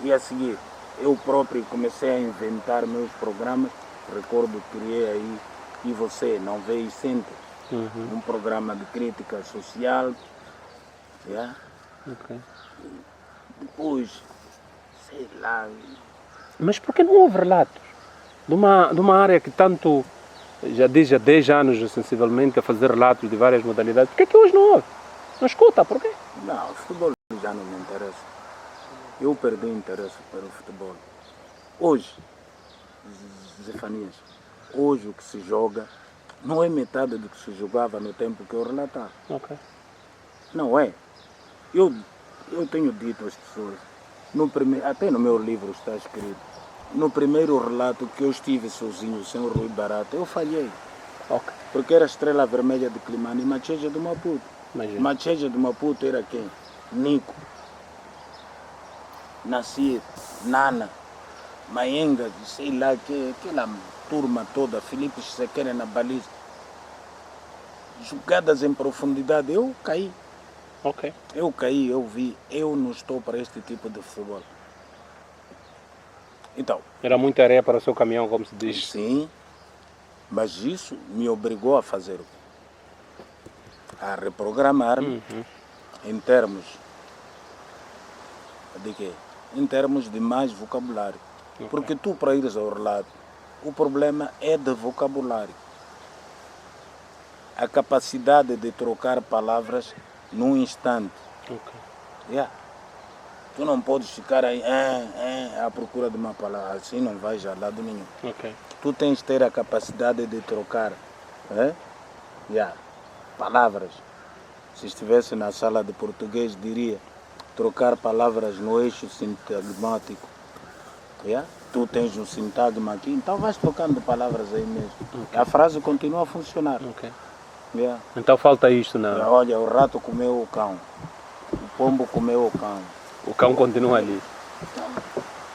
E a seguir, eu próprio comecei a inventar meus programas. Recordo que criei aí E Você Não Vê e Sente, um programa de crítica social. Depois, sei lá. Mas por que não houve relatos de uma área que tanto, já desde há 10 anos sensivelmente, a fazer relatos de várias modalidades? Por que hoje não houve? Não escuta, por quê? Não, o futebol já não me interessa. Eu perdi o interesse pelo futebol. Hoje, Zefanias, hoje o que se joga não é metade do que se jogava no tempo que eu relatava. Não é. Eu tenho dito às pessoas, até no meu livro está escrito, no primeiro relato que eu estive sozinho, sem o Rui Barata, eu falhei. Porque era Estrela Vermelha de Climane e Macheja do Maputo. Macheja do Maputo era quem? Nico. Nasir, Nana, Maenga, sei lá, aquela turma toda, Felipe Sequeira na baliza. Jogadas em profundidade, eu caí. Ok. Eu caí, eu vi, eu não estou para este tipo de futebol. Então, Era muita areia para o seu caminhão, como se diz. sim, mas isso me obrigou a fazer, a reprogramar-me em termos de quê? Em termos de mais vocabulário. Ok. Porque tu, para ires ao relato, o problema é de vocabulário. A capacidade de trocar palavras num instante. Ok. Yeah. Tu não podes ficar aí à procura de uma palavra, assim não vais a lado nenhum. Ok. Tu tens de ter a capacidade de trocar palavras. Se estivesse na sala de português, diria trocar palavras no eixo sintagmático. Yeah? Tu tens um sintagma aqui, então vais trocando palavras aí mesmo. Ok. A frase continua a funcionar. Ok. Yeah. Então falta isto, na... Olha, o rato comeu o cão, o pombo comeu o cão. O cão continua ali.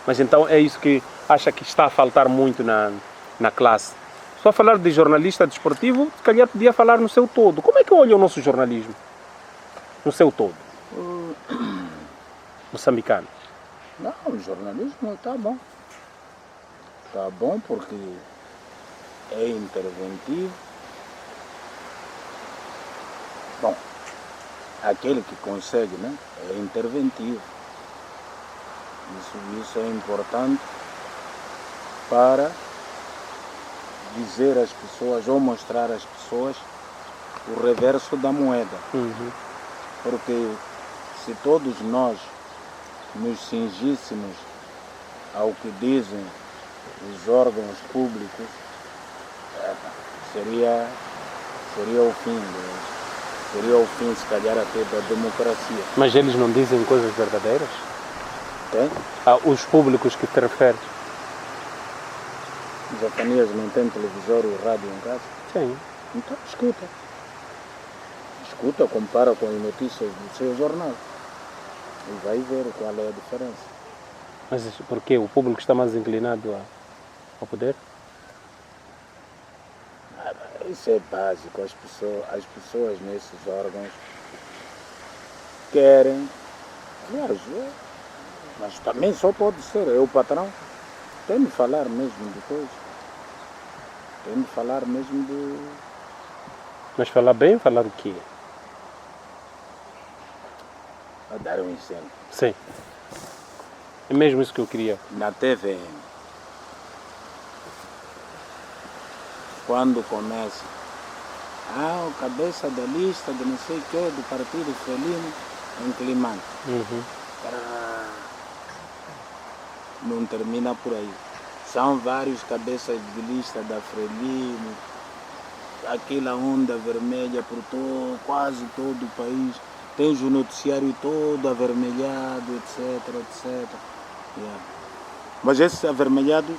Mas então é isso que acha que está a faltar muito na classe. Só falar de jornalista desportivo, se calhar podia falar no seu todo. Como é que olha o nosso jornalismo? No seu todo. Moçambicano. Não, o jornalismo está bom. Está bom porque é interventivo. Bom, aquele que consegue, né, é interventivo. Isso é importante para dizer às pessoas ou mostrar às pessoas o reverso da moeda. Porque se todos nós nos cingíssemos ao que dizem os órgãos públicos, seria o fim, seria o fim, se calhar, até da democracia. Mas eles não dizem coisas verdadeiras? Tem? Os públicos que te referes? Zacanias não tem televisor e rádio em casa? Sim. Então escuta. Escuta, compara com as notícias do seu jornal. E vai ver qual é a diferença. Mas por quê? O público está mais inclinado ao poder? Isso é básico. As pessoas nesses órgãos querem, mas também só pode ser. Eu, o patrão, tem de falar mesmo de coisa. Tem de falar mesmo de... Mas falar bem, falar o quê? Vou dar um exemplo. Sim. É mesmo isso que eu queria. Na TVM, quando começa, o cabeça da lista de não sei o que, do partido Frelimo, em Climane. Não termina por aí. São vários cabeças de lista da Frelimo, aquela onda vermelha por quase todo o país. Tens o noticiário todo avermelhado, etc. Yeah. Mas esse avermelhado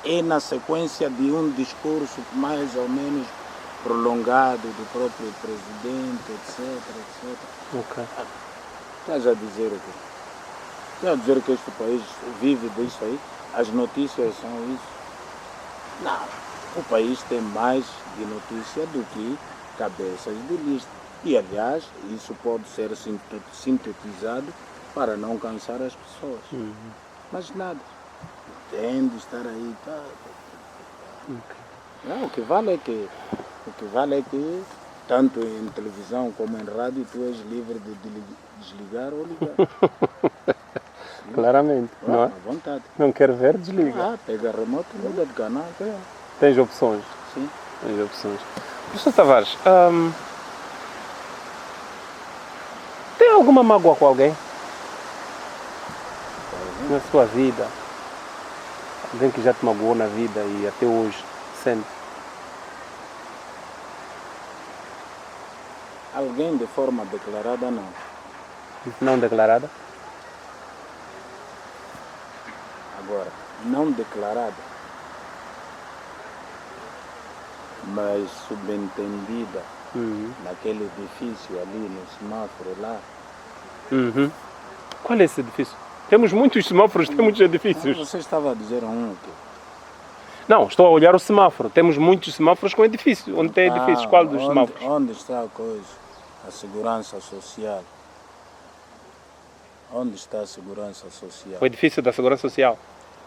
é na sequência de um discurso mais ou menos prolongado do próprio presidente, etc. Ok. Estás a dizer o quê? Estás a dizer que este país vive disso aí? As notícias são isso? Não. O país tem mais de notícia do que cabeças de lista. E, aliás, isso pode ser sintetizado para não cansar as pessoas. Mas nada. Tem de estar aí. Não, o que vale é que, tanto em televisão como em rádio, tu és livre de desligar ou ligar. Claramente, não é? À vontade. Não quer ver, desliga. Pega remoto, muda de canal. Tens opções. Sim. Tens opções. Professor Tavares, tem alguma mágoa com alguém? Na sua vida? Alguém que já te magoou na vida e até hoje sente? Alguém de forma declarada, não. Não declarada? Agora, não declarada, mas subentendida naquele edifício ali no semáforo lá. Qual é esse edifício? Temos muitos semáforos, temos muitos edifícios. Você estava a dizer um aqui. Não, estou a olhar o semáforo. Temos muitos semáforos com edifícios. Onde tem edifícios? Qual dos semáforos? Onde está a coisa? A segurança social. Onde está a segurança social? O edifício da Segurança Social.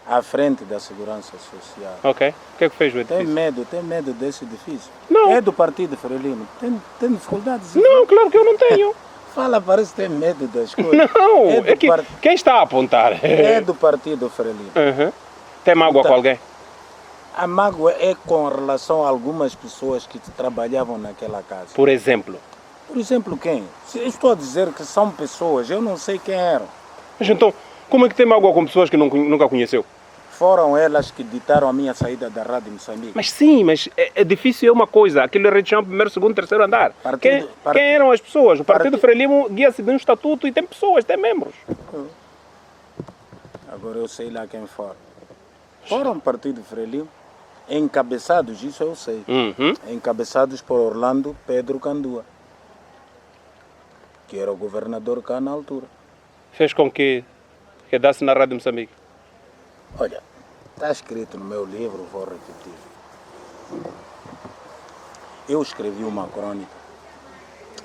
À frente da segurança social. Ok. O que é que fez o edifício? Tem medo desse edifício? Não. É do partido Frelimo. Tem dificuldades? Não, claro que eu não tenho. Fala, parece que tem medo das coisas. Não, É do quem está a apontar? É do partido Frelimo. Uhum. Tem mágoa com alguém? A mágoa é com relação a algumas pessoas que trabalhavam naquela casa. Por exemplo? Por exemplo, quem? Se eu estou a dizer que são pessoas, eu não sei quem eram. Mas então, como é que tem mágoa com pessoas que nunca conheceu? Foram elas que ditaram a minha saída da Rádio Moçambique. Mas sim, mas edifício é uma coisa. Aquilo é região primeiro, segundo, terceiro andar. Quem eram as pessoas? O Partido Frelimo guia-se de um estatuto e tem pessoas, tem membros. Agora eu sei lá quem foram. Foram o Partido Frelimo, encabeçados, isso eu sei. Uhum. Encabeçados por Orlando Pedro Candua, que era o governador cá na altura. Fez com que quedasse na Rádio Moçambique. Olha, está escrito no meu livro, vou repetir. Eu escrevi uma crônica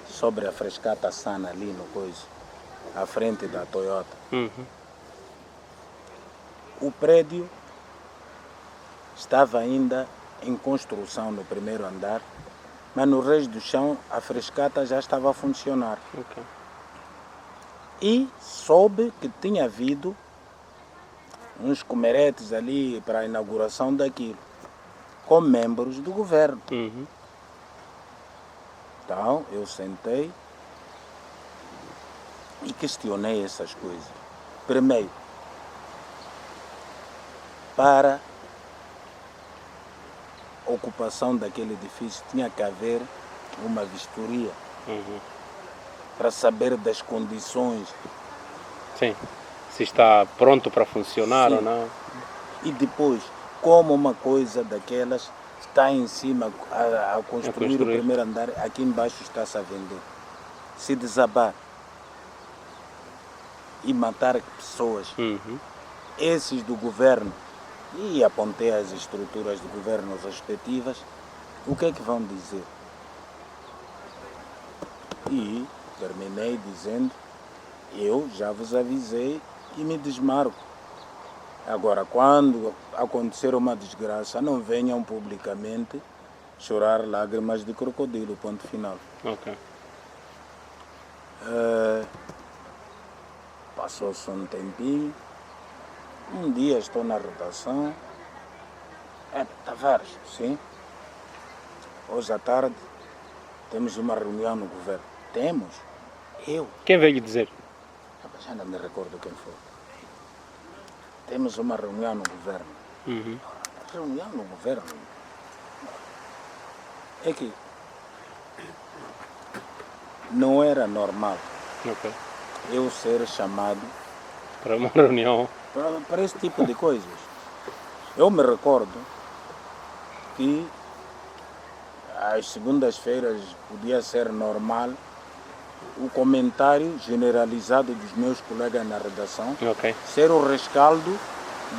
sobre a Frescata Sana ali no coisa, à frente da Toyota. Uhum. O prédio estava ainda em construção no primeiro andar, mas no resto do chão a Frescata já estava a funcionar. Okay. E soube que tinha havido uns comeretes ali para a inauguração daquilo, com membros do governo. Uhum. Então eu sentei e questionei essas coisas. Primeiro, para a ocupação daquele edifício tinha que haver uma vistoria. Uhum. Para saber das condições. Sim. Se está pronto para funcionar Sim. ou não. E depois, como uma coisa daquelas está em cima a construir o primeiro andar, aqui embaixo está-se a vender. Se desabar e matar pessoas, Uhum. esses do governo, e apontei as estruturas do governo respectivas, o que é que vão dizer? E terminei dizendo, eu já vos avisei e me desmarco. Agora, quando acontecer uma desgraça, não venham publicamente chorar lágrimas de crocodilo, ponto final. Ok. Passou-se um tempinho, um dia estou na redação, Tavares, sim, hoje à tarde temos uma reunião no governo. Temos? Eu? Quem veio lhe dizer? Já não me recordo quem foi. Temos uma reunião no governo. Uhum. Reunião no governo? É que não era normal Ok. eu ser chamado Para uma reunião. para esse tipo de coisas. Eu me recordo que às segundas-feiras podia ser normal o comentário generalizado dos meus colegas na redação Ok. ser o rescaldo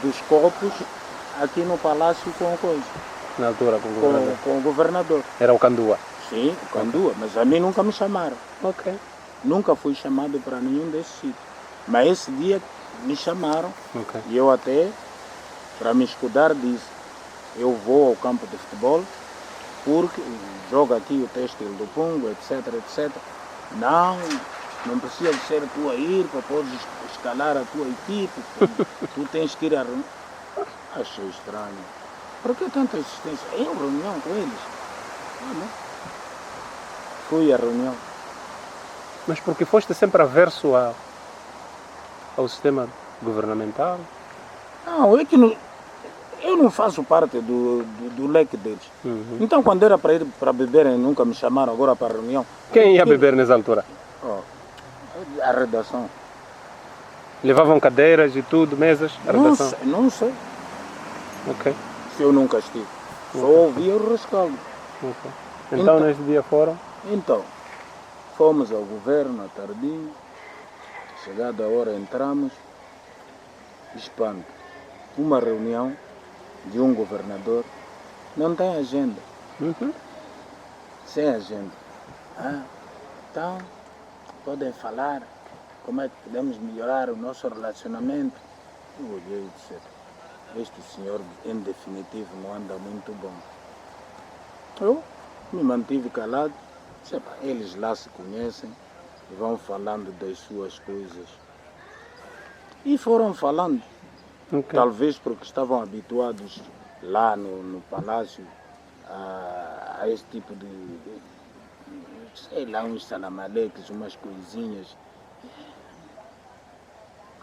dos copos aqui no palácio com a coisa, Na altura com o governador. com o governador. Era o Candua. Sim, o Candua, mas a mim nunca me chamaram. Ok. Nunca fui chamado para nenhum desses sítios. Mas esse dia me chamaram Ok. e eu até, para me escudar, disse, eu vou ao campo de futebol porque jogo aqui o têxtil do Pungo, etc, etc. Não precisa de ser tu a ir para poder escalar a tua equipe. Tu tens que ir à reunião. Achei estranho. Por que tanta insistência? Eu reunião com eles. Não. Fui à reunião. Mas porque foste sempre averso ao sistema governamental? Não, é que eu não faço parte do leque deles. Uhum. Então, quando era para ir para beberem, nunca me chamaram agora para a reunião. Quem ia beber nessa altura? A redação. Levavam cadeiras e tudo, mesas, a redação? Não sei. Ok. Se eu nunca estive. Só ouvia o rescaldo. Ok. Então, neste dia foram? Então, fomos ao governo à tardinha. Chegada a hora entramos. espanto. Uma reunião de um governador não tem agenda. Sem agenda. Então, podem falar como é que podemos melhorar o nosso relacionamento. Eu olhei e disse, este senhor em definitivo não anda muito bom. Eu me mantive calado. Disse, eles lá se conhecem e vão falando das suas coisas. E foram falando. Talvez porque estavam habituados lá no palácio a este tipo de sei lá, uns salamaleques, umas coisinhas.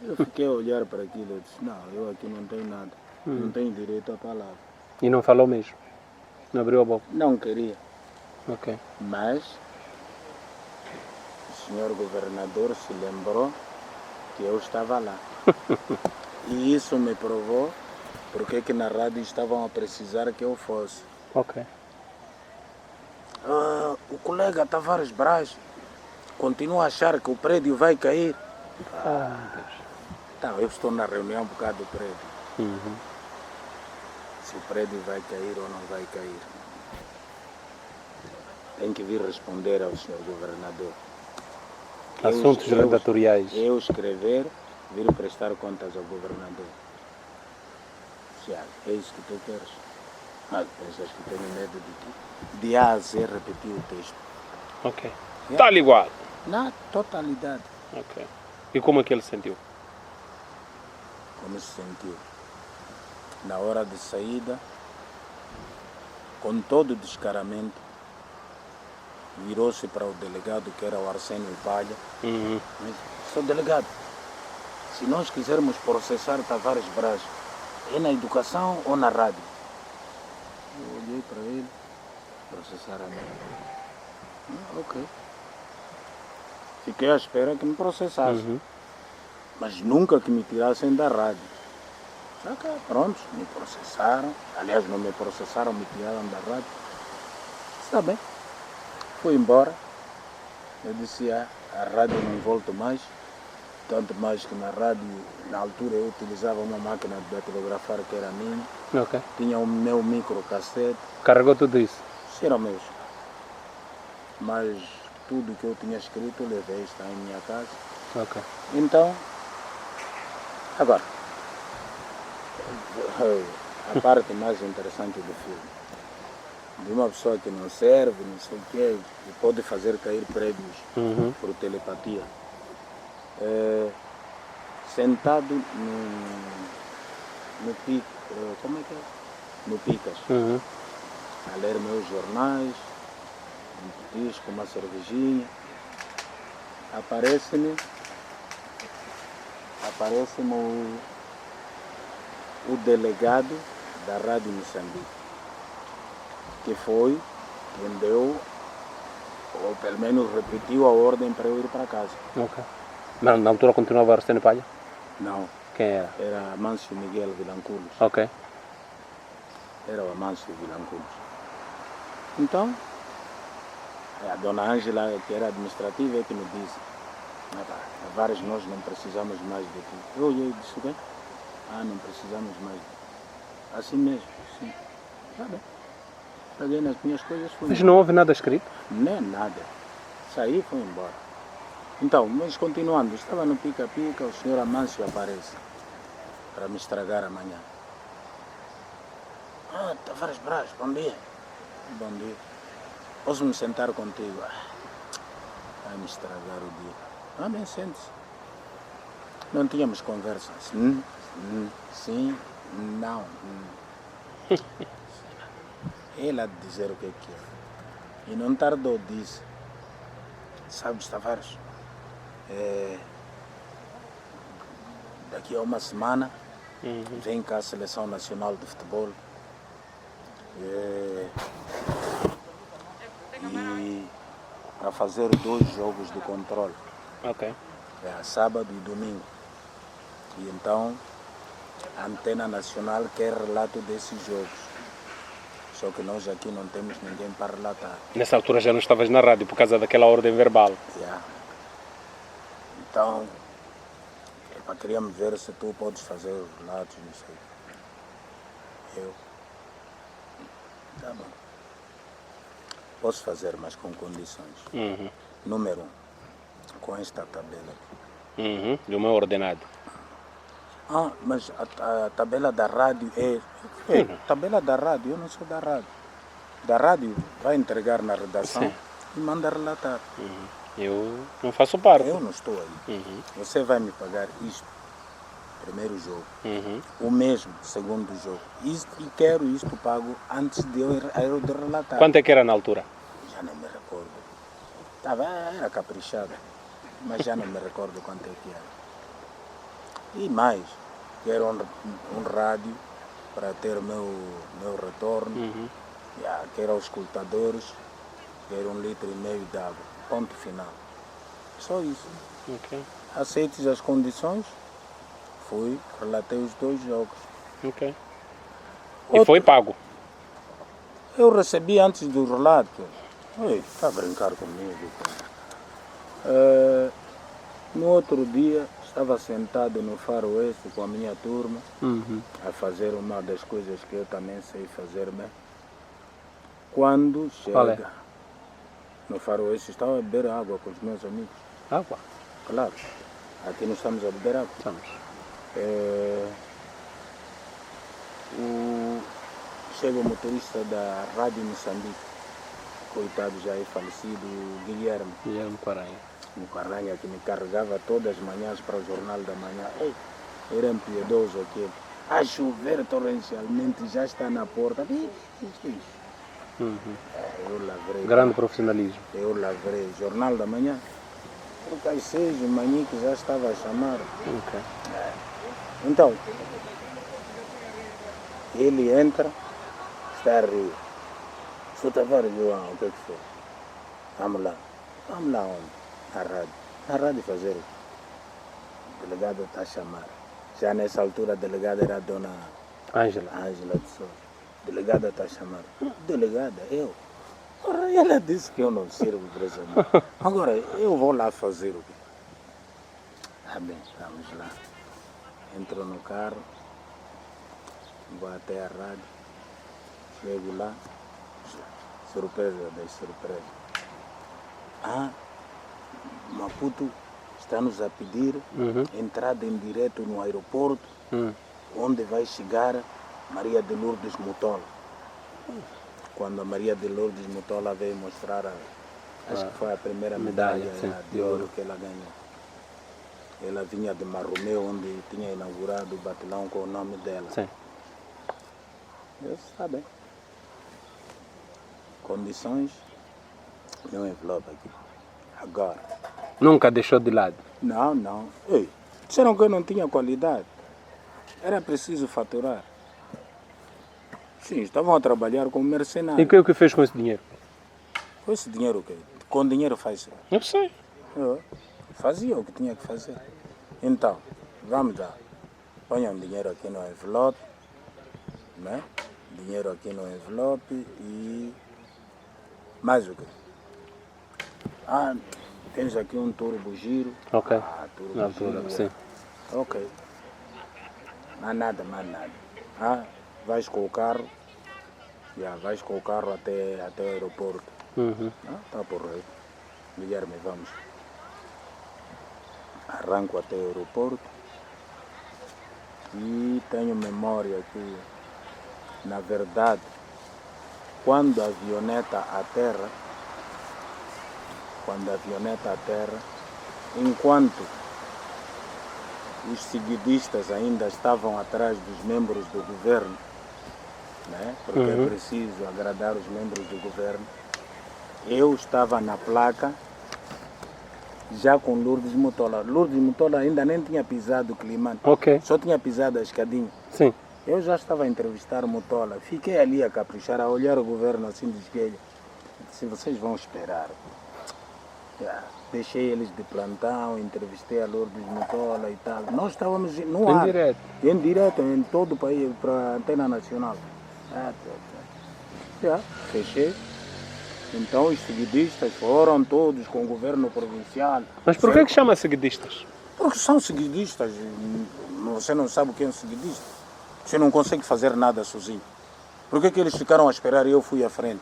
Eu fiquei a olhar para aquilo e disse, não, eu aqui não tenho nada, não tenho direito à palavra. E não falou mesmo? Não abriu a boca? Não queria. Ok. Mas o senhor governador se lembrou que eu estava lá. E isso me provou porque que na rádio estavam a precisar que eu fosse. Ok. O colega Tavares Braz continua a achar que o prédio vai cair. Então, eu estou na reunião por causa do prédio. Se o prédio vai cair ou não vai cair. Tem que vir responder ao senhor governador. Assuntos redatoriais. Eu escrever, vir prestar contas ao governador. É isso que tu queres? Mas pensas que tenho medo de ti? De A a Z repetir o texto. Ok. Está igual. Na totalidade. Ok. E como é que ele se sentiu? Como se sentiu? Na hora de saída, com todo descaramento, virou-se para o delegado, que era o Arsénio Palha. Disse, seu delegado, se nós quisermos processar Tavares Braz, é na educação ou na rádio? Eu olhei para ele, processar a mim. Ok. Fiquei à espera que me processassem. Mas nunca que me tirassem da rádio. Só que, pronto, me processaram. Aliás, não me processaram, me tiraram da rádio. Está bem. Fui embora. Eu disse, a rádio não volto mais. Tanto mais que na rádio, na altura, eu utilizava uma máquina de datilografar que era minha. Ok. Tinha o meu microcassete. Carregou tudo isso? Eram meus. Mas tudo que eu tinha escrito, eu levei, está em minha casa. Ok. Então, agora, a parte mais interessante do filme, de uma pessoa que não serve, não sei o quê, e pode fazer cair prédios por telepatia. Sentado no pico, como é que é? No Picas, a ler meus jornais, um petisco, uma cervejinha, aparece-me o delegado da Rádio Moçambique, que foi quem deu, ou pelo menos repetiu a ordem para eu ir para casa. Ok. Mas na altura continuava Arsénio Palha? Não. Quem era? Era Amâncio Miguel Vilanculos. Ok. Era o Amâncio Vilanculos. Então, a dona Ângela, que era administrativa, é que me disse, Tavares, nós não precisamos mais de ti. Eu olhei e disse, o quê? Não precisamos mais de ti. Assim mesmo, sim. Tá bem. Peguei nas minhas coisas, fui Mas embora. não houve nada escrito? Nem nada. Saí e fui embora. Então, mas continuando, estava no pica-pica, o senhor Amâncio aparece para me estragar amanhã. Tavares Braz, bom dia. Bom dia. Posso me sentar contigo? Vai me estragar o dia. Bem, sente-se. Não tínhamos conversa. Sim, não. Ele há de dizer o que é. E não tardou, disse. Sabes, Tavares, daqui a uma semana vem cá a Seleção Nacional de Futebol. E para fazer 2 jogos de controle. Ok. Sábado e domingo. E então a Antena Nacional quer relato desses jogos. Só que nós aqui não temos ninguém para relatar. Nessa altura já não estavas na rádio por causa daquela ordem verbal. Então, Epá, queria-me ver se tu podes fazer os relatos, não sei. Eu? Tá bom. Posso fazer, mas com condições. Número 1, com esta tabela aqui. Do meu ordenado. Ah, mas a tabela da rádio é... tabela da rádio, eu não sou da rádio. Da rádio vai entregar na redação e manda relatar. Eu não faço parte. Eu não estou aí. Você vai me pagar isto, primeiro jogo. O mesmo, segundo jogo. E quero isto pago antes de eu de relatar. Quanto é que era na altura? Já não me recordo. Era caprichado, mas já não me recordo quanto é que era. E mais, quero um rádio para ter meu retorno. Quero os escutadores, quero 1,5 litro de água. Ponto final. Só isso. Ok. Aceites as condições, fui, relatei os 2 jogos. Ok. E foi pago? Eu recebi antes do relato. Está a brincar comigo. No outro dia, estava sentado no faroeste com a minha turma, a fazer uma das coisas que eu também sei fazer bem. Quando chega no faroeste, estava a beber água com os meus amigos. Água? Claro, aqui não estamos a beber água. Estamos. Chega o motorista da Rádio Moçambique, coitado já é falecido, Guilherme Quaranha. no Quaranha, que me carregava todas as manhãs para o Jornal da Manhã. Era impiedoso aquele. A chover torrencialmente, já está na porta. Eu lavrei. Grande profissionalismo. Eu lavrei. Jornal da Manhã. Porque às 6 o Manique já estava a chamar. Ok. Então, ele entra, está a rir. Sou Tavares, João, o que é que foi? Vamos lá. Vamos lá onde? Na rádio. Na rádio fazer o quê? O delegado está a chamar. Já nessa altura a delegada era a dona Ângela. Ângela de Souza. A delegada está a chamar. Delegada, eu? Ora, ela disse que eu não sirvo para essa mulher. Agora, eu vou lá fazer o quê? Ah, bem, vamos lá. Entro no carro, vou até a rádio, chego lá, surpresa das surpresas. Maputo está-nos a pedir entrada em direto no aeroporto, onde vai chegar Maria de Lourdes Mutola. Quando a Maria de Lourdes Mutola veio mostrar, acho que foi a primeira medalha de ouro que ela ganhou. Ela vinha de Marromeu, onde tinha inaugurado o batalhão com o nome dela. Sim. Eu sabia. Condições, meu envelope aqui. Agora. Nunca deixou de lado? Não. Disseram que eu não tinha qualidade. Era preciso faturar. Sim, estavam a trabalhar como mercenários. E o que fez com esse dinheiro? Com esse dinheiro o quê? Com dinheiro faz. Eu sei. Eu fazia o que tinha que fazer. Então, vamos lá. Ponham dinheiro aqui no envelope. Né? Dinheiro aqui no envelope e... Mais o quê? Tens aqui um turbo giro. Ok. Turbo Na altura, giro. sim. Ok. Mais nada. Vais com o carro. Vais com o carro até o aeroporto. Tá por aí. Guilherme, vamos. Arranco até o aeroporto. E tenho memória que, na verdade, quando a avioneta aterra, enquanto os seguidistas ainda estavam atrás dos membros do governo, né? Porque é preciso agradar os membros do governo, eu estava na placa já com Lourdes Mutola. Lourdes Mutola ainda nem tinha pisado o Climane, só tinha pisado a escadinha. Sim. Eu já estava a entrevistar Mutola, fiquei ali a caprichar, a olhar o governo assim de espelho. Disse, vocês vão esperar. Deixei eles de plantão, entrevistei a Lourdes Mutola e tal. Nós estávamos no ar, em direto, em todo o país, para a Antena Nacional. Fechei. Então os seguidistas foram todos com o governo provincial. Mas por que chama seguidistas? Porque são seguidistas. Você não sabe o que é um seguidista. Você não consegue fazer nada sozinho. Por que eles ficaram a esperar e eu fui à frente?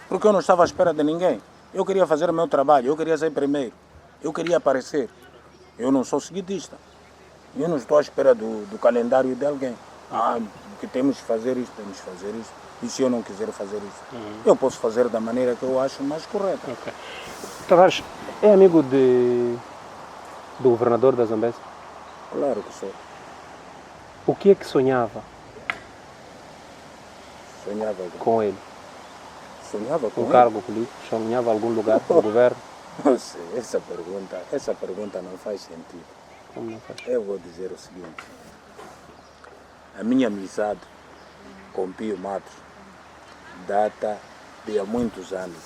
Porque eu não estava à espera de ninguém. Eu queria fazer o meu trabalho, eu queria ser primeiro. Eu queria aparecer. Eu não sou seguidista. Eu não estou à espera do calendário de alguém. Que temos que fazer isso, temos que fazer isso. E se eu não quiser fazer isso? Eu posso fazer da maneira que eu acho mais correta. Okay. Tavares, é amigo do governador da Zambésia? Claro que sou. O que é que sonhava Sonhava com ele? Sonhava com Um ele? cargo político? Sonhava algum lugar no governo? Não sei, essa pergunta não faz sentido. Como não faz? Eu vou dizer o seguinte. A minha amizade com Pio Matos data de há muitos anos.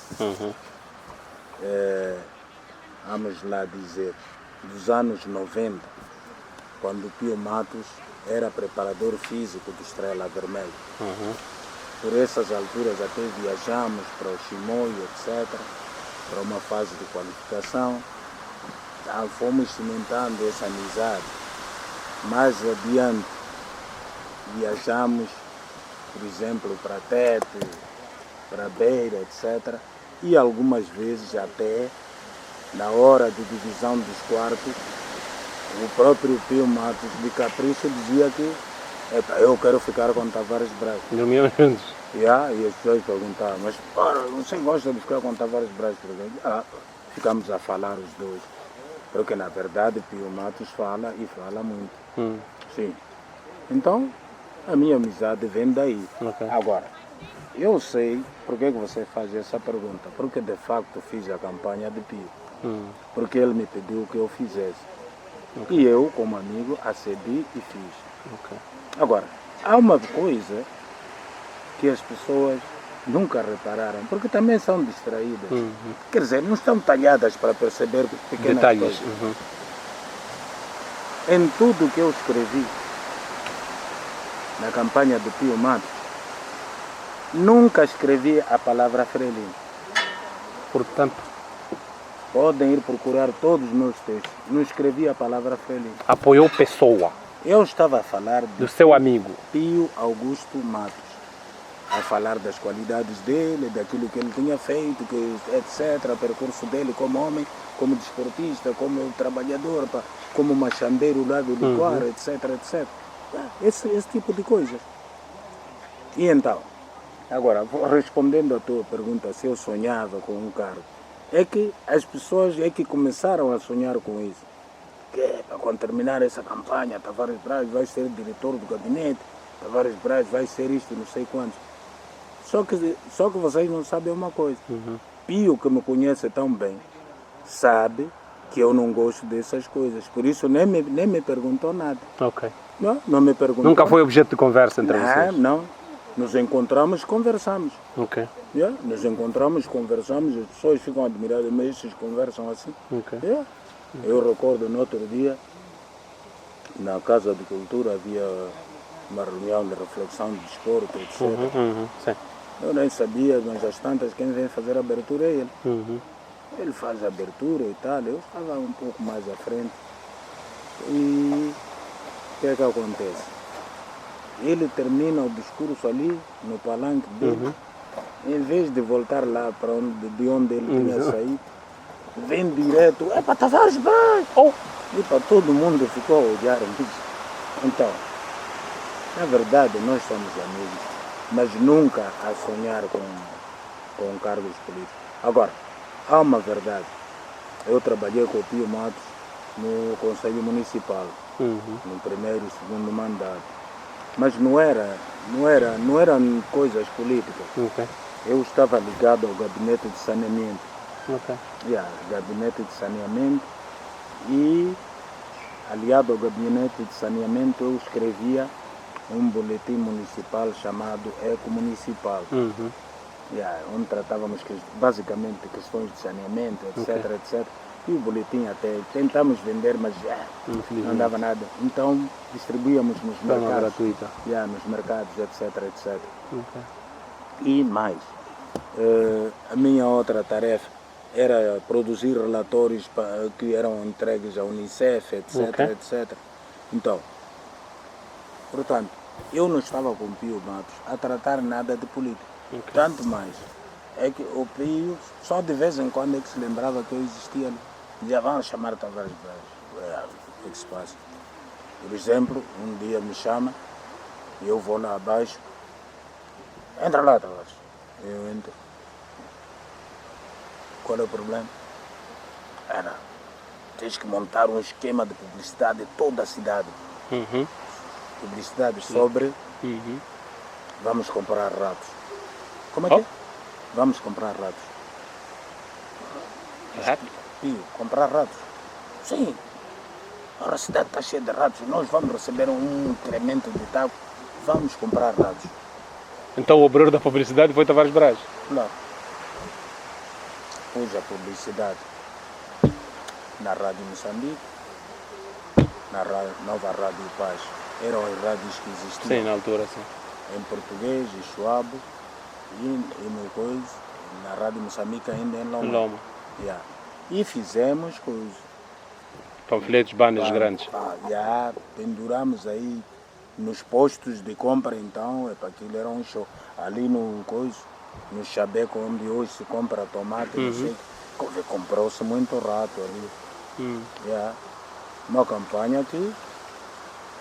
Vamos lá dizer, dos anos 90, quando Pio Matos era preparador físico do Estrela Vermelha. Por essas alturas até viajamos para o Chimoio, etc., para uma fase de qualificação. Fomos cimentando essa amizade. Mais adiante, viajamos, por exemplo, para Tete, para Beira, etc. E algumas vezes até, na hora de divisão dos quartos, o próprio Pio Matos de capricho dizia que eu quero ficar com Tavares Braz. Dormiam juntos? E as pessoas perguntavam, mas você gosta de ficar com Tavares Braz? Ficamos a falar os dois. Porque na verdade Pio Matos fala e fala muito. Sim. Então, a minha amizade vem daí. Okay. Agora, eu sei por que você faz essa pergunta. Porque de facto fiz a campanha de Pio. Porque ele me pediu que eu fizesse. Okay. E eu, como amigo, acedi e fiz. Okay. Agora, há uma coisa que as pessoas nunca repararam, porque também são distraídas. Quer dizer, não estão talhadas para perceber pequenas detalhes. coisas. Em tudo que eu escrevi na campanha do Pio Matos, nunca escrevi a palavra Frelimo. Portanto, podem ir procurar todos os meus textos. Não escrevi a palavra Frelimo. Apoiou pessoa. Eu estava a falar do seu amigo Pio Augusto Matos. A falar das qualidades dele, daquilo que ele tinha feito, etc. O percurso dele como homem, como desportista, como trabalhador, como machambeiro lá do Liquara, etc. Esse tipo de coisas. E então, agora, respondendo à tua pergunta se eu sonhava com um cargo, é que as pessoas começaram a sonhar com isso. Que quando terminar essa campanha, Tavares Braz vai ser diretor do gabinete, Tavares Braz vai ser isto, não sei quantos. Só que vocês não sabem uma coisa. Pio, que me conhece tão bem, sabe que eu não gosto dessas coisas. Por isso nem me perguntou nada. Ok. Não me perguntou. Nunca foi objeto de conversa entre vocês? Não. Nos encontramos, conversamos. Ok. Nos encontramos, conversamos. As pessoas ficam admiradas, mas esses conversam assim. Ok. Eu recordo no outro dia, na Casa de Cultura havia uma reunião de reflexão de desporto, etc. Sim. Eu nem sabia, mas às tantas quem vem fazer a abertura é ele. Ele faz a abertura e tal, eu estava um pouco mais à frente. E o que é que acontece? Ele termina o discurso ali, no palanque dele, em vez de voltar lá para de onde ele tinha saído, vem direto, é para Tavares Braz! E para todo mundo ficou a olhar isso. Então, na verdade nós somos amigos, mas nunca a sonhar com cargos políticos. Agora, há uma verdade. Eu trabalhei com o Pio Matos no Conselho Municipal, no primeiro e segundo mandato. Mas não eram coisas políticas. Okay. Eu estava ligado ao gabinete de saneamento. Okay. Gabinete de saneamento, e aliado ao gabinete de saneamento eu escrevia um boletim municipal chamado Eco Municipal, onde tratávamos basicamente questões de saneamento, etc, etc. E o boletim até tentamos vender, mas não dava nada. Então distribuíamos nos mercados, gratuita. Nos mercados, etc, etc. Okay. E mais, a minha outra tarefa era produzir relatórios que eram entregues à Unicef, etc, Ok. etc. Então, portanto, eu não estava com o Pio Matos a tratar nada de política. Ok. Tanto mais, é que o Pio só de vez em quando é que se lembrava que eu existia ali. Dizia, vamos chamar Tavares Braz. O que se passa? Por exemplo, um dia me chama e eu vou lá abaixo. Entra lá, Tavares. Eu entro. Qual é o problema? Era, tens que montar um esquema de publicidade de toda a cidade. Uhum. Publicidade sobre Uhum. vamos comprar ratos. Como é que é? Vamos comprar ratos. Rato? Pio, comprar ratos? Sim. Ora, a cidade está cheia de ratos. Nós vamos receber um incremento de tal. Vamos comprar ratos. Então o obreiro da publicidade foi Tavares Braz. Claro. Pus a publicidade na Rádio Moçambique, na Nova Rádio Paz. Eram as rádios que existiam Sim, na altura, sim. em português, em Chuabo, e no coisa, na Rádio Moçambique ainda em Loma. Loma. Yeah. E fizemos com os Panfletos, banners grandes. penduramos aí nos postos de compra, então, aquilo era um show. Ali no coisa, no Chabeco, onde hoje se compra tomate, não sei, comprou-se muito rato ali. Yeah. Uma campanha que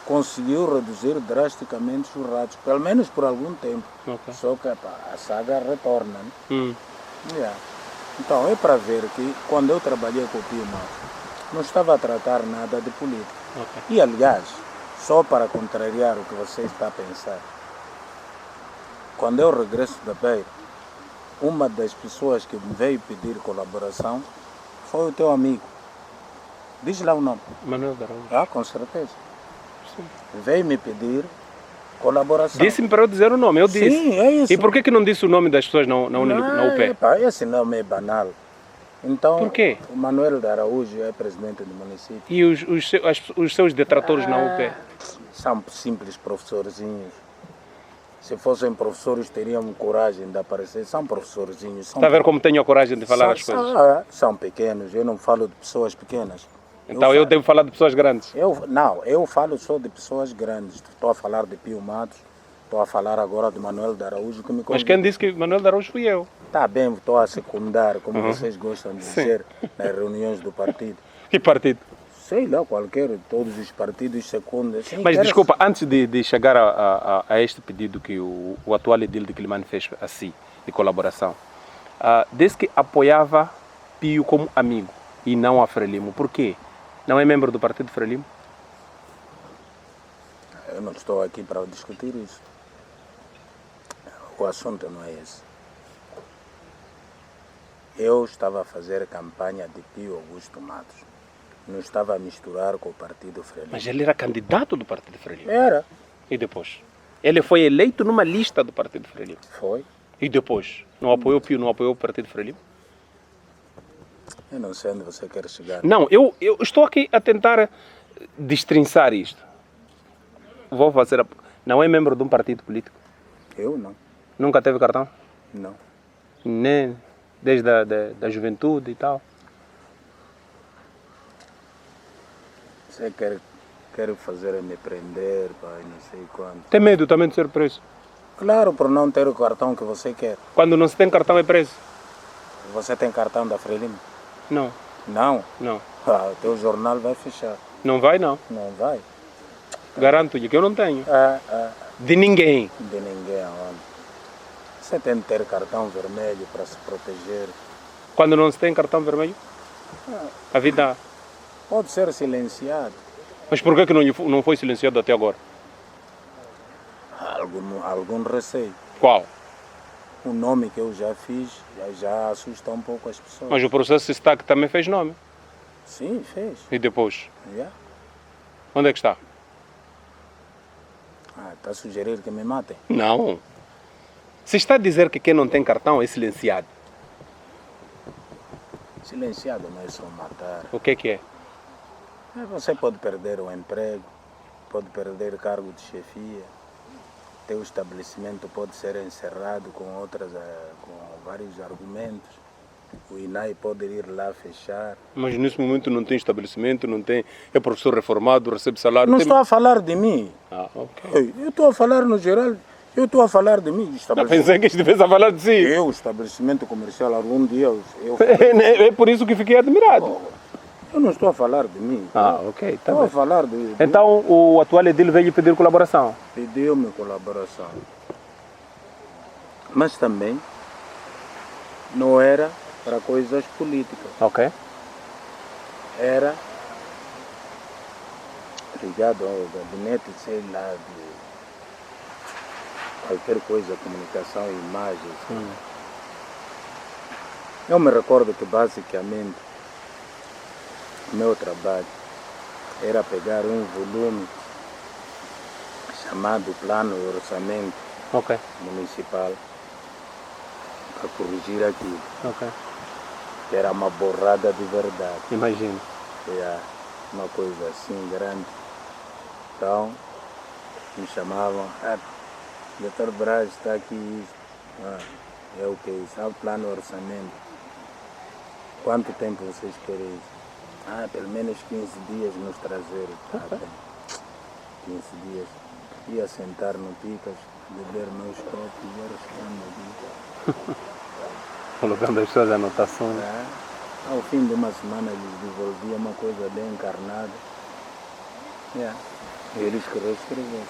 conseguiu reduzir drasticamente os ratos, pelo menos por algum tempo. Ok. Só que a saga retorna. Né? Hum. Yeah. Então, é para ver que quando eu trabalhei com o Pio Matos, não estava a tratar nada de política. Ok. E, aliás, só para contrariar o que você está a pensar, quando eu regresso da Beira, uma das pessoas que me veio pedir colaboração foi o teu amigo. Diz lá o nome. Manuel de Araújo. Ah, com certeza. Veio me pedir colaboração. Disse-me para eu dizer o nome, eu disse. Sim, é isso. E por que não disse o nome das pessoas na UP? Epa, esse nome é banal. Então, Por quê? o Manuel de Araújo é presidente do município. E os seus detratores na UP? São simples professorzinhos. Se fossem professores, teriam coragem de aparecer. São professorzinhos. São Está a ver como tenho a coragem de falar as coisas? São pequenos. Eu não falo de pessoas pequenas. Então eu devo falar de pessoas grandes. Eu falo só de pessoas grandes. Estou a falar de Pio Matos. Estou a falar agora de Manuel de Araújo que me Mas convidou. quem disse que Manuel de Araújo fui eu? Está bem, estou a secundar, como vocês gostam de dizer, nas reuniões do partido. Que partido? Sei lá, todos os partidos secundam. Sim, Mas desculpa, antes de chegar a este pedido que o atual edil de Quilimane fez assim, de colaboração, disse que apoiava Pio como amigo e não a Frelimo. Por quê? Não é membro do partido Frelimo? Eu não estou aqui para discutir isso. O assunto não é esse. Eu estava a fazer campanha de Pio Augusto Matos. Não estava a misturar com o partido Frelimo. Mas ele era candidato do partido Frelimo. Era. E depois? Ele foi eleito numa lista do partido Frelimo. Foi. E depois? Não apoiou o Pio, não apoiou o partido Frelimo? Eu não sei onde você quer chegar. Não, eu estou aqui a tentar destrinçar isto. Vou fazer. Não é membro de um partido político? Eu não. Nunca teve cartão? Não. Nem desde da juventude e tal? Você quer fazer me prender, pai, não sei quanto. Tem medo também de ser preso? Claro, por não ter o cartão que você quer. Quando não se tem cartão é preso? Você tem cartão da Frelimo? Não, Não. não. O teu jornal vai fechar. Não vai não. Não vai. Garanto-lhe que eu não tenho. De ninguém. De ninguém, homem. Você tem de ter cartão vermelho para se proteger. Quando não se tem cartão vermelho, a vida... Pode ser silenciado. Mas por que não foi silenciado até agora? Algum receio. Qual? O nome que eu já fiz já assusta um pouco as pessoas. Mas o processo de STAC também fez nome. Sim, fez. E depois? Yeah. Onde é que está? Está a sugerir que me matem? Não. Se está a dizer que quem não tem cartão é silenciado, Silenciado não é só matar. o que é? Você pode perder o emprego, pode perder cargo de chefia, teu estabelecimento pode ser encerrado com vários argumentos. O INAI pode ir lá fechar. Mas nesse momento não tem estabelecimento, não tem. É professor reformado, recebe salário. Não tem... estou a falar de mim. Ah, ok. Eu estou a falar no geral. Eu estou a falar de mim. Não, pensei que estivesse a falar de si. Eu, estabelecimento comercial, algum dia eu É por isso que fiquei admirado. eu não estou a falar de mim. Ah, ok. Tá Estou a bem. falar de Então o atual edil veio pedir colaboração. pediu-me colaboração. Mas também não era para coisas políticas. Ok. Era ligado ao gabinete, sei lá, de qualquer coisa, comunicação, imagens. Eu me recordo que basicamente o meu trabalho era pegar um volume chamado Plano e Orçamento Ok. Municipal para corrigir aquilo, Ok. que era uma borrada de verdade. Imagino. Era uma coisa assim grande. Então me chamavam, Dr. Braz, está aqui isso. É o que é isso? O plano e orçamento. Quanto tempo vocês querem isso? Pelo menos 15 dias nos trazer. Tá bem. 15 dias. Ia sentar no Picas, beber meus copos e ia responder. Colocando as suas anotações. Ao fim de uma semana eles devolviam uma coisa bem encarnada. E eles queriam escrever.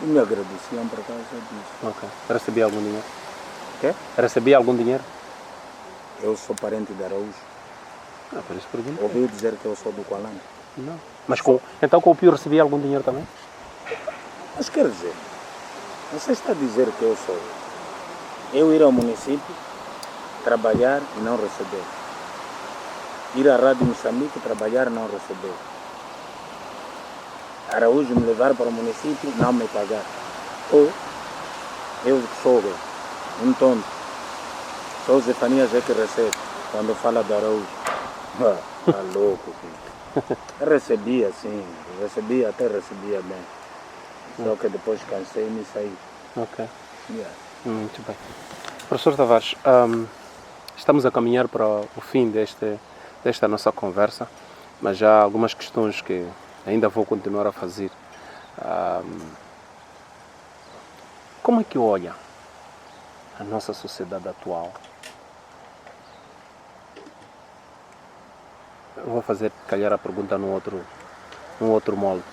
E me agradeciam por causa disso. Ok. Recebia algum dinheiro? Quê? Recebia algum dinheiro? Eu sou parente de Araújo. Por isso pergunto. Ouviu dizer que eu sou do Qualanda? Não. Mas então com o Pio recebia algum dinheiro também? Mas quer dizer, você está a dizer que eu sou eu ir ao município, trabalhar e não receber. Ir à Rádio Moçambique, trabalhar e não receber. Araújo me levar para o município, não me pagar. Ou eu sou um tonto. Só o Zefanias é que recebe quando fala de Araújo. Tá louco, filho. Eu recebia sim, até recebia bem. Só que depois cansei e me saí. Ok. Yeah. Muito bem. Professor Tavares, estamos a caminhar para o fim desta nossa conversa, mas já há algumas questões que ainda vou continuar a fazer. Como é que olha a nossa sociedade atual? Eu vou fazer, calhar, a pergunta num outro molde.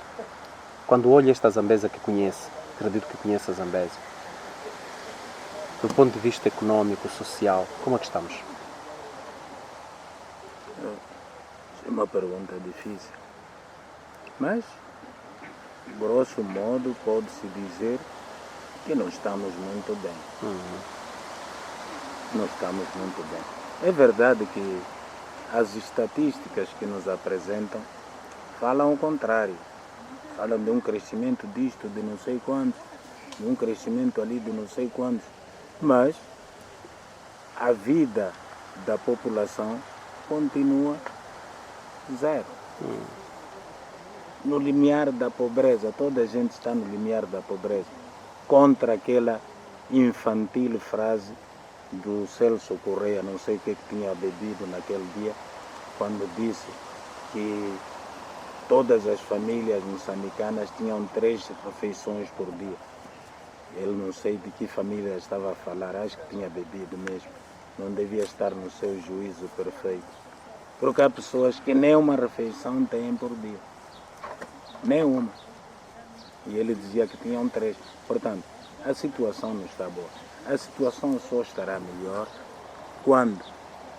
Quando olha esta Zambésia que conhece, acredito que conhece a Zambésia, do ponto de vista econômico, social, como é que estamos? É uma pergunta difícil. Mas, grosso modo, pode-se dizer que não estamos muito bem. Não estamos muito bem. É verdade que as estatísticas que nos apresentam falam o contrário. Falam de um crescimento disto, de não sei quantos, de um crescimento ali de não sei quantos. Mas a vida da população continua zero. No limiar da pobreza, toda a gente está no limiar da pobreza. Contra aquela infantil frase do Celso Correia, não sei o que tinha bebido naquele dia, quando disse que todas as famílias moçambicanas tinham 3 refeições por dia. Ele não sei de que família estava a falar, acho que tinha bebido mesmo. Não devia estar no seu juízo perfeito. Porque há pessoas que nem uma refeição têm por dia. Nenhuma. E ele dizia que tinham 3. Portanto, a situação não está boa. A situação só estará melhor quando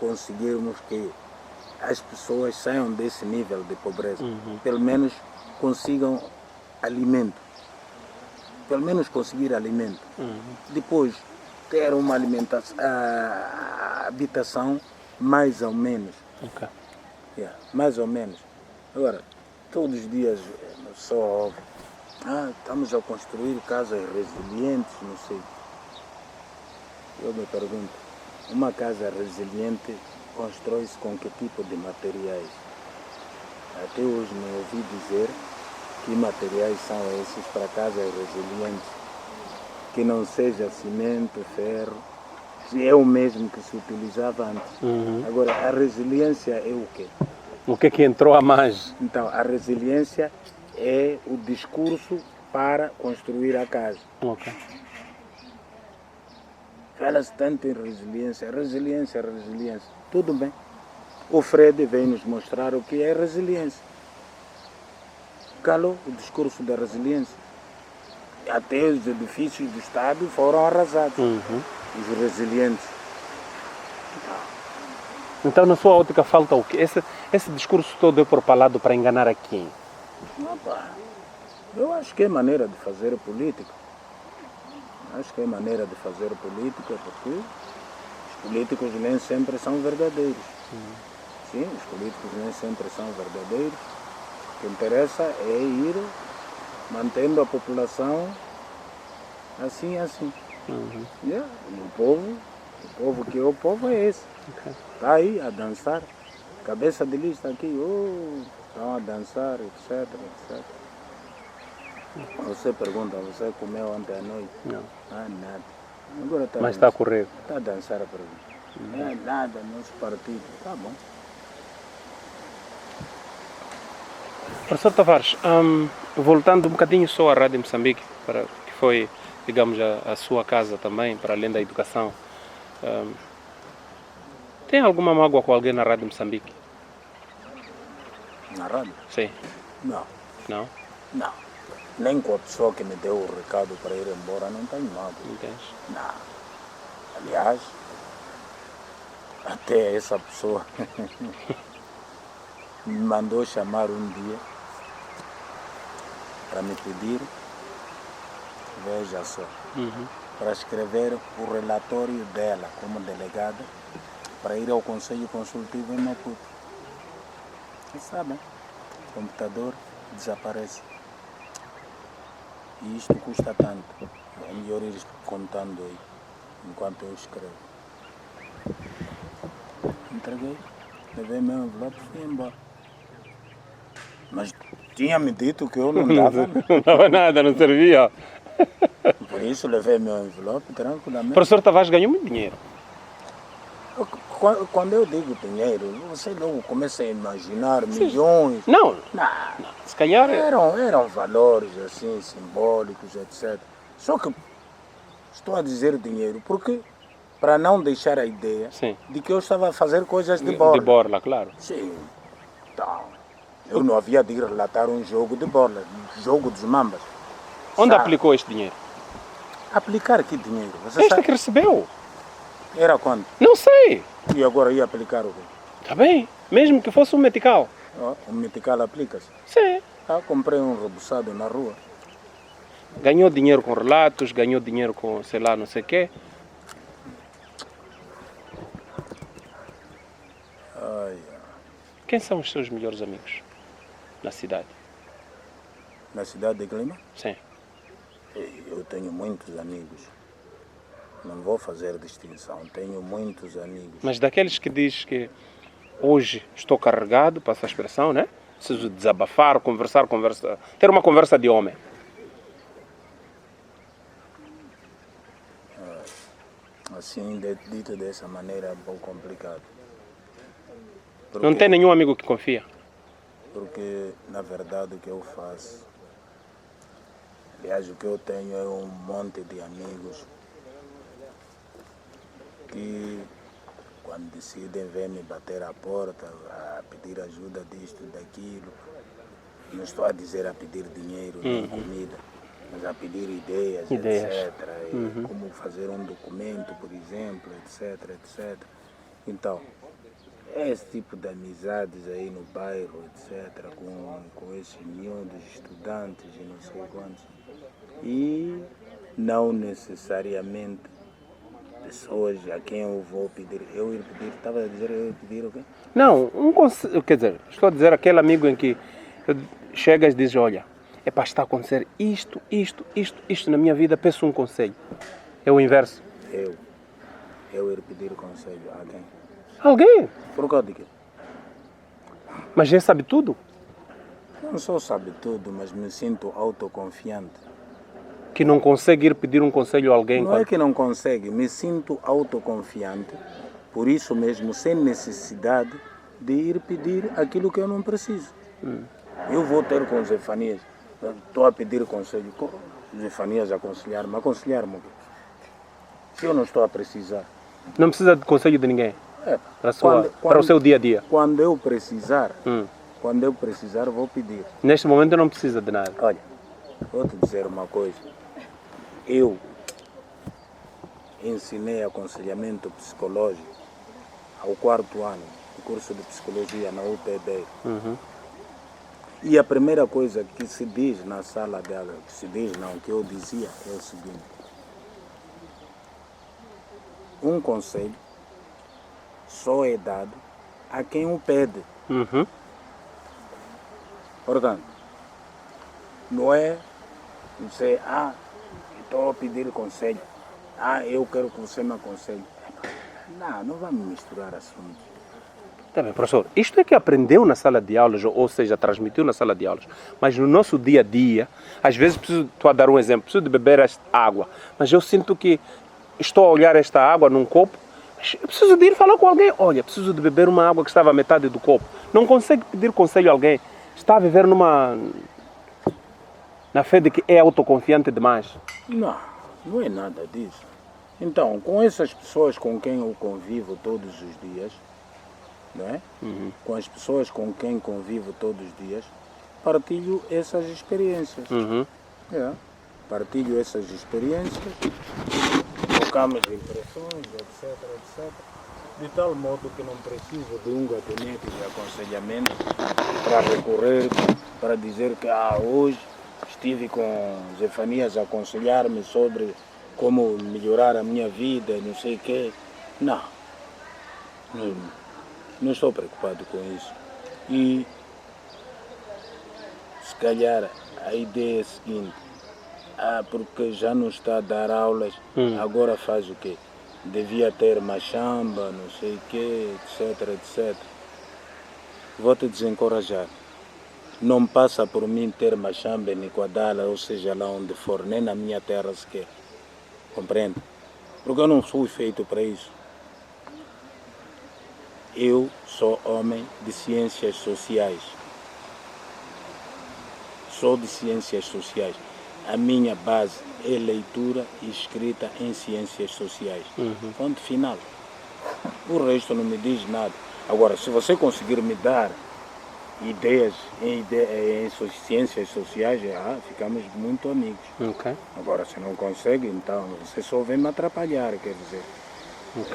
conseguirmos que as pessoas saiam desse nível de pobreza. Pelo menos consigam alimento. Pelo menos conseguir alimento. Depois, ter uma alimentação, habitação mais ou menos. Ok. Mais ou menos. Agora, todos os dias só ouve, estamos a construir casas resilientes, não sei. Eu me pergunto, uma casa resiliente constrói-se com que tipo de materiais? Até hoje não ouvi dizer que materiais são esses para casas resilientes, que não seja cimento, ferro, é o mesmo que se utilizava antes. Agora, a resiliência é o quê? O que é que entrou a mais? Então, a resiliência é o discurso para construir a casa. Ok. Fala-se tanto em resiliência, resiliência. Tudo bem. O Fred vem nos mostrar o que é resiliência. Calou o discurso da resiliência. Até os edifícios do Estado foram arrasados. Os resilientes. Então, na sua ótica, falta o quê? Esse discurso todo é propalado para enganar a quem? Opa, eu acho que é maneira de fazer política. Acho que é maneira de fazer política porque os políticos nem sempre são verdadeiros. Sim, os políticos nem sempre são verdadeiros. O que interessa é ir mantendo a população assim. Yeah. E o povo que é o povo é esse. Está aí a dançar. Cabeça de lista aqui, estão a dançar, etc. Você pergunta, você comeu ontem à noite? Não. Nada. Agora tá Mas está a correr. Está a dançar a pergunta. Nada, nosso partido. Tá bom. Professor Tavares, voltando um bocadinho só à Rádio Moçambique, que foi, digamos, a sua casa também, para além da educação. Tem alguma mágoa com alguém na Rádio Moçambique? Na rádio? Sim. Não. Não? Não. Nem com a pessoa que me deu o recado para ir embora, não tenho nada. Não tens? Não. Aliás, até essa pessoa me mandou chamar um dia para me pedir, veja só, para escrever o relatório dela como delegada para ir ao Conselho Consultivo em Maputo. Vocês sabem, o computador desaparece. E isto custa tanto. É melhor ir contando aí, enquanto eu escrevo. Entreguei, levei meu envelope e fui embora. Mas tinha-me dito que eu não dava. Não dava nada, não servia. Por isso levei meu envelope tranquilamente. O professor Tavares ganhou muito dinheiro. Quando eu digo dinheiro, você logo começa a imaginar milhões. Não. Não. Se calhar... Eram valores assim, simbólicos, etc. Só que estou a dizer dinheiro porque para não deixar a ideia de que eu estava a fazer coisas de borla. De borla, claro. Sim. Então, eu não havia de relatar um jogo de borla, um jogo dos mambas. Onde aplicou este dinheiro? Aplicar que dinheiro? Você Este sabe? que recebeu. Era quanto? Não sei. E agora ia aplicar o quê? Está bem. Mesmo que fosse um metical. O metical aplica-se. Sim. Comprei um rebuçado na rua. Ganhou dinheiro com relatos, ganhou dinheiro com, sei lá, não sei o quê. Quem são os seus melhores amigos na cidade? Na cidade de Clima? Sim. Eu tenho muitos amigos. Não vou fazer distinção. Tenho muitos amigos. Mas daqueles que diz que hoje estou carregado, passa a expressão, né? Preciso desabafar, conversar, ter uma conversa de homem. Assim, dito dessa maneira, é um pouco complicado. Não tem nenhum amigo que confia? Porque, na verdade, o que eu faço... Aliás, o que eu tenho é um monte de amigos que, quando decidem vir me bater à porta, a pedir ajuda disto, daquilo, não estou a dizer a pedir dinheiro nem comida, mas a pedir ideias. Etc. Como fazer um documento, por exemplo, etc. Então, esse tipo de amizades aí no bairro, etc., com esses miúdos, estudantes e não sei quantos. E não necessariamente pessoas a quem eu vou pedir. Eu ir pedir, estava a dizer eu ir pedir o quê? Não, quer dizer, estou a dizer aquele amigo em que chegas e dizes, olha, é para estar a acontecer isto na minha vida, peço um conselho. É o inverso. Eu ir pedir conselho a quem? Alguém. Por causa de quê? Mas já sabe tudo? Não só sabe tudo, mas me sinto autoconfiante. que não consegue ir pedir um conselho a alguém? Não é que não consegue, me sinto autoconfiante, por isso mesmo, sem necessidade de ir pedir aquilo que eu não preciso. Eu vou ter com Zefanias, estou a pedir conselho, Zefanias aconselhar-me o quê? Se eu não estou a precisar. Não precisa de conselho de ninguém? Para o seu dia a dia? Quando eu precisar, vou pedir. Neste momento eu não precisa de nada. Olha, vou te dizer uma coisa. Eu ensinei aconselhamento psicológico ao 4º ano do curso de psicologia na UTD. E a primeira coisa que se diz na sala de aula, que eu dizia, é o seguinte: um conselho só é dado a quem o pede. Portanto, não é você, estou a pedir conselho, eu quero que você me aconselhe. Não vamos misturar assuntos. Tá bem, professor, isto é que aprendeu na sala de aulas, ou seja, transmitiu na sala de aulas, mas no nosso dia a dia, às vezes, estou a dar um exemplo, preciso de beber esta água, mas eu sinto que estou a olhar esta água num copo, eu preciso de ir falar com alguém, olha, preciso de beber uma água que estava à metade do copo. Não consegue pedir conselho a alguém, está a viver na fé de que é autoconfiante demais. Não é nada disso. Então, com essas pessoas com quem eu convivo todos os dias, não é? Com as pessoas com quem convivo todos os dias, partilho essas experiências. Partilho essas experiências, trocamos impressões, etc. De tal modo que não preciso de um gabinete de aconselhamento para recorrer, para dizer que hoje estive com Zefanias a aconselhar-me sobre como melhorar a minha vida, não sei o quê. Não estou preocupado com isso. E se calhar a ideia é a seguinte: porque já não está a dar aulas, agora faz o quê? Devia ter machamba, não sei o quê, etc. Vou te desencorajar. Não passa por mim ter machamba em Equadala, ou seja, lá onde for, nem na minha terra sequer. Compreende? Porque eu não fui feito para isso. Eu sou homem de ciências sociais. Sou de ciências sociais. A minha base é leitura e escrita em ciências sociais. Ponto final. O resto não me diz nada. Agora, se você conseguir me dar ideias em ciências sociais, ficamos muito amigos. Agora, se não consegue, então você só vem me atrapalhar, quer dizer.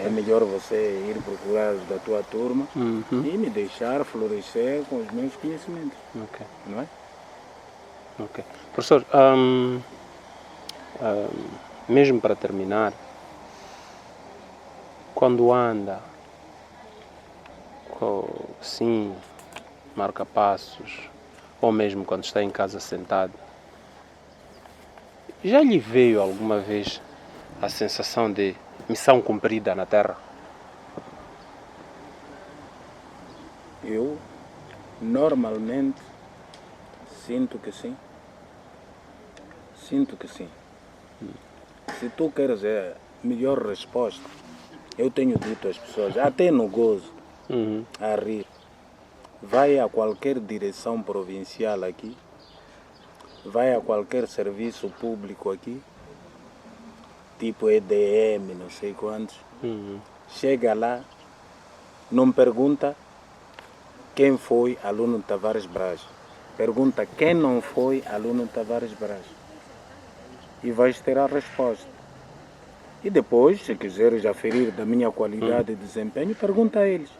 É melhor você ir procurar os da tua turma e me deixar florescer com os meus conhecimentos. Não é? Professor, mesmo para terminar, quando anda, sim, marca passos, ou mesmo quando está em casa sentado, já lhe veio alguma vez a sensação de missão cumprida na Terra? Eu, normalmente, sinto que sim. Se tu queres a melhor resposta, eu tenho dito às pessoas, até no gozo, a rir, vai a qualquer direção provincial aqui, vai a qualquer serviço público aqui, tipo EDM, não sei quantos, chega lá, não pergunta quem foi aluno de Tavares Braz, pergunta quem não foi aluno de Tavares Braz. E vais ter a resposta. E depois, se quiseres aferir da minha qualidade de desempenho, pergunta a eles.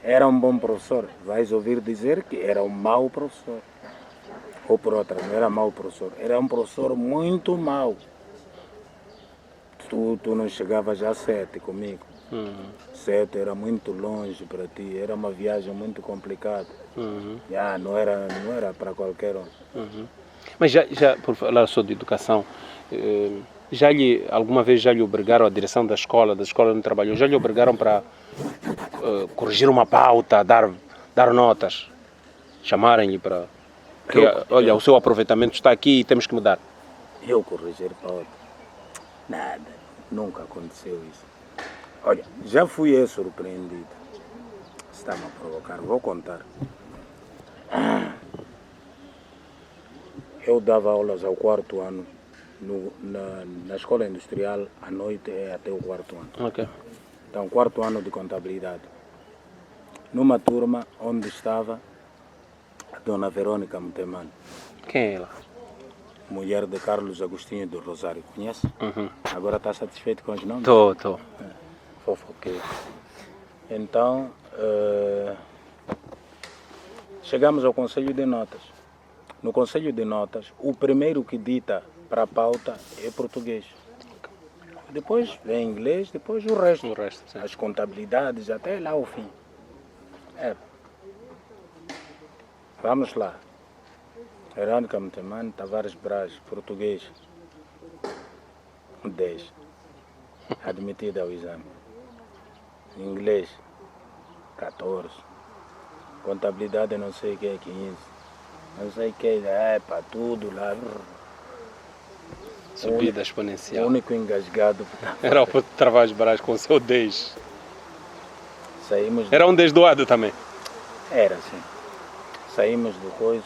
Era um bom professor? Vais ouvir dizer que era um mau professor. Ou por outra, não era mau professor, era um professor muito mau. Tu não chegavas a 7 comigo. 7 era muito longe para ti, era uma viagem muito complicada. Não era para qualquer um. Mas já por falar só de educação, alguma vez já lhe obrigaram, a direção da escola onde trabalhou, já lhe obrigaram para corrigir uma pauta, dar notas, chamarem-lhe para... olha, o seu aproveitamento está aqui e temos que mudar. Eu corrigir para outro. Nada, nunca aconteceu isso. Olha, já fui eu surpreendido. Está-me a provocar, vou contar. Eu dava aulas ao 4º ano na escola industrial, à noite é até o 4º ano. Ok. Então, 4º ano de contabilidade. Numa turma onde estava a dona Verônica Mutemano, Quem é ela? mulher de Carlos Agostinho do Rosário, conhece? Agora está satisfeito com os nomes? Tô. Fofoqueiro. Então, chegamos ao Conselho de Notas. No Conselho de Notas, o primeiro que dita para a pauta é português. Depois vem inglês, depois o resto. O resto, sim. As contabilidades, até lá ao fim. Vamos lá. Verônica Mutemano, Tavares Braz, português, 10. Admitida ao exame. Inglês, 14. Contabilidade não sei o que é 15. Não sei o que é para tudo lá. Subida O exponencial. único engasgado. Era o Tavares Braz com o seu 10. Saímos. Era um 10 doado também. Era assim. Saímos do coisa,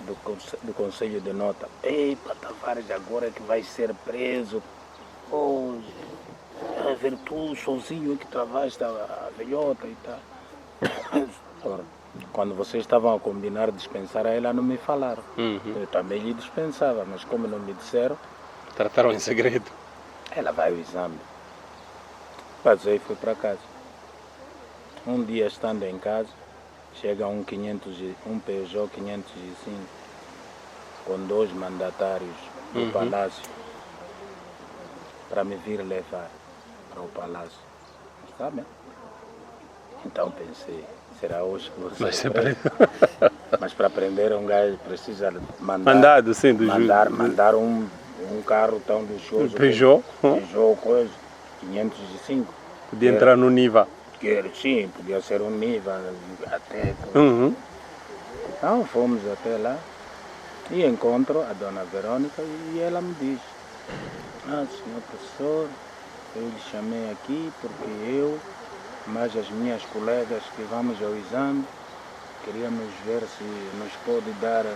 do Conselho de Nota. Epa, Tavares agora é que vai ser preso. Hoje. A ver tu sozinho que travaste a velhota e tal. Ora, quando vocês estavam a combinar dispensar a ela, não me falaram. Eu também lhe dispensava, mas como não me disseram, Trataram em segredo. ela vai ao exame. Passei e fui para casa. Um dia estando em casa, chega um Peugeot 505 com 2 mandatários do palácio para me vir levar para o palácio. Está bem? Então pensei, será hoje que você Mas sempre. Mas para prender um gajo precisa mandar, Mandado, sim, do mandar um carro tão luxuoso. Peugeot. Peugeot, coisa, 505. Podia entrar no Niva. Sim, podia ser um Niva até. Então fomos até lá e encontro a dona Verônica e ela me diz: senhor professor, eu lhe chamei aqui porque eu, mais as minhas colegas que vamos ao exame, queríamos ver se nos pode dar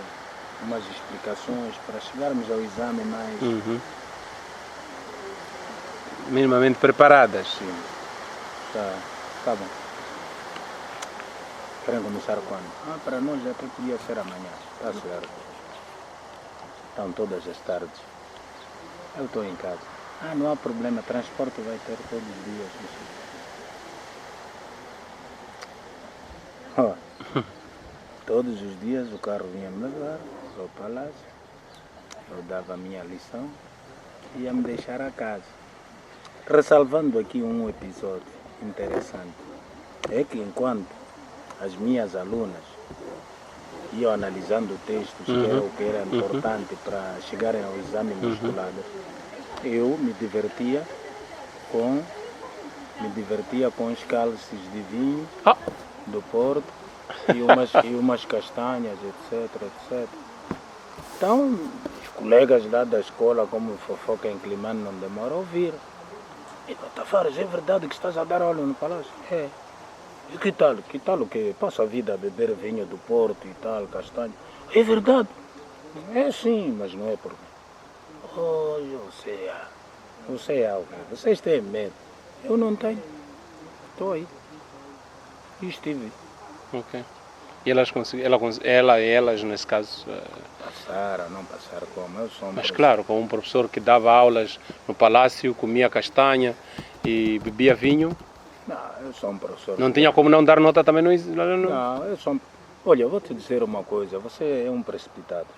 umas explicações para chegarmos ao exame mais... Minimamente preparadas. Sim. Tá bom. Querem começar quando? Para nós até podia ser amanhã. Está certo. Então todas as tardes. Eu estou em casa. Não há problema, transporte vai ter todos os dias. Todos os dias o carro vinha me levar ao palácio. Eu dava a minha lição e ia me deixar a casa. Ressalvando aqui um episódio interessante. É que enquanto as minhas alunas iam analisando textos, que era o que era importante para chegarem ao exame musculado, eu me divertia com os cálices de vinho do Porto e umas castanhas, etc. Então, os colegas lá da escola, como fofoca em Climano, não demoram a ouvir. Tavares, é verdade que estás a dar aula no palácio? É. E que tal? Que tal o que? Passa a vida a beber vinho do Porto e tal, castanho. É verdade. É sim, mas não é porque... eu sei algo. Vocês têm medo. Eu não tenho. Estou aí. E estive. Ok. E elas conseguiram, elas nesse caso... Passaram, não passaram como? Eu sou um Mas claro, com um professor que dava aulas no palácio, comia castanha e bebia vinho, Não, eu sou um professor. não tinha como não dar nota também no... Não, eu sou... Olha, eu vou te dizer uma coisa, você é um precipitado.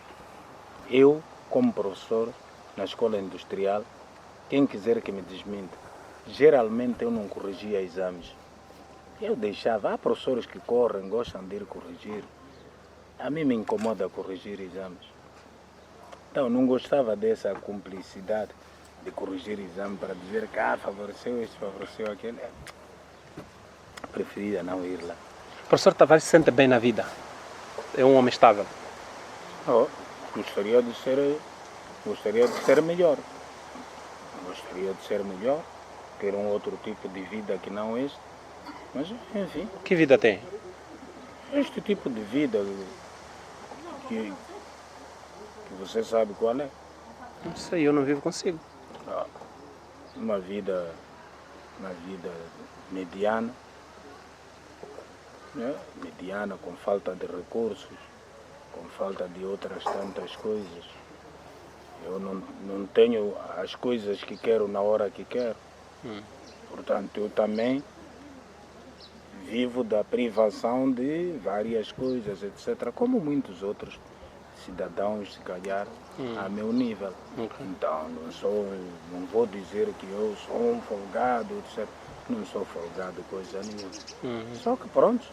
Eu, como professor na escola industrial, quem quiser que me desminta, geralmente eu não corrigia exames. Eu deixava, há professores que correm, gostam de ir corrigir. A mim me incomoda corrigir exames. Então, não gostava dessa cumplicidade de corrigir exame para dizer que favoreceu isso, favoreceu aquele. Preferia não ir lá. O professor Tavares se sente bem na vida. É um homem estável. Gostaria de ser Gostaria de ser melhor. Gostaria de ser melhor, ter um outro tipo de vida que não este. Mas, enfim, Que vida tem? este tipo de vida que você sabe qual é. Não sei, eu não vivo consigo. Uma vida mediana, né? Mediana, com falta de recursos, com falta de outras tantas coisas. Eu não tenho as coisas que quero na hora que quero. Portanto, eu também vivo da privação de várias coisas, etc., como muitos outros cidadãos, se calhar, a meu nível. Então, não vou dizer que eu sou um folgado, etc. Não sou folgado, coisa nenhuma. Só que pronto,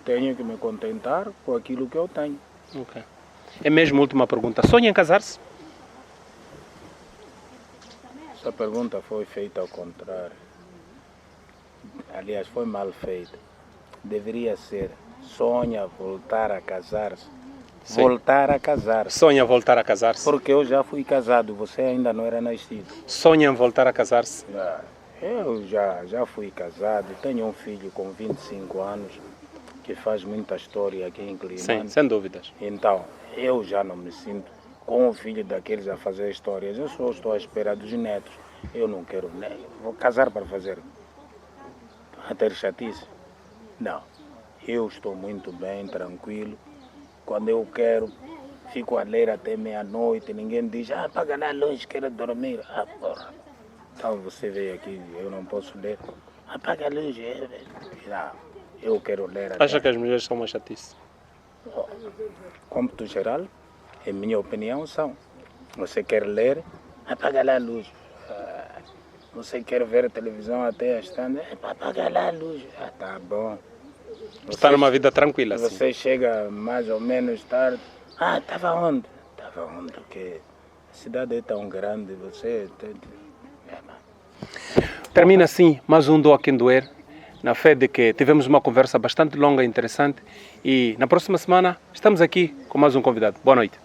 tenho que me contentar com aquilo que eu tenho. Ok. É mesmo a última pergunta. Sonha em casar-se? Essa pergunta foi feita ao contrário. Aliás, foi mal feita. Deveria ser: sonha voltar a casar-se. Sim. Voltar a casar-se. Sonha voltar a casar-se? Porque eu já fui casado, você ainda não era nascido. Sonha em voltar a casar-se? Eu já fui casado, tenho um filho com 25 anos que faz muita história aqui em Climane. Sim, sem dúvidas. Então, eu já não me sinto com um filho daqueles a fazer histórias. Eu só estou à espera dos netos. Eu não quero nem. Vou casar para fazer. Para ter chatice? Não. Eu estou muito bem, tranquilo. Quando eu quero, fico a ler até meia-noite. Ninguém diz: apaga lá a luz, quero dormir. Porra. Então você veio aqui, eu não posso ler. Apaga a luz. Não, eu quero ler. Acha que as mulheres são uma chatice? Cômputo geral, em minha opinião, são. Você quer ler, apaga lá a luz. Você quer ver a televisão até as tantas, apaga lá a luz. Tá bom. Está numa vida tranquila, assim. Você chega mais ou menos tarde. Estava onde? Estava onde? Porque a cidade é tão grande, você... Termina assim mais um Doa Quem Doer, na fé de que tivemos uma conversa bastante longa e interessante, e na próxima semana estamos aqui com mais um convidado. Boa noite.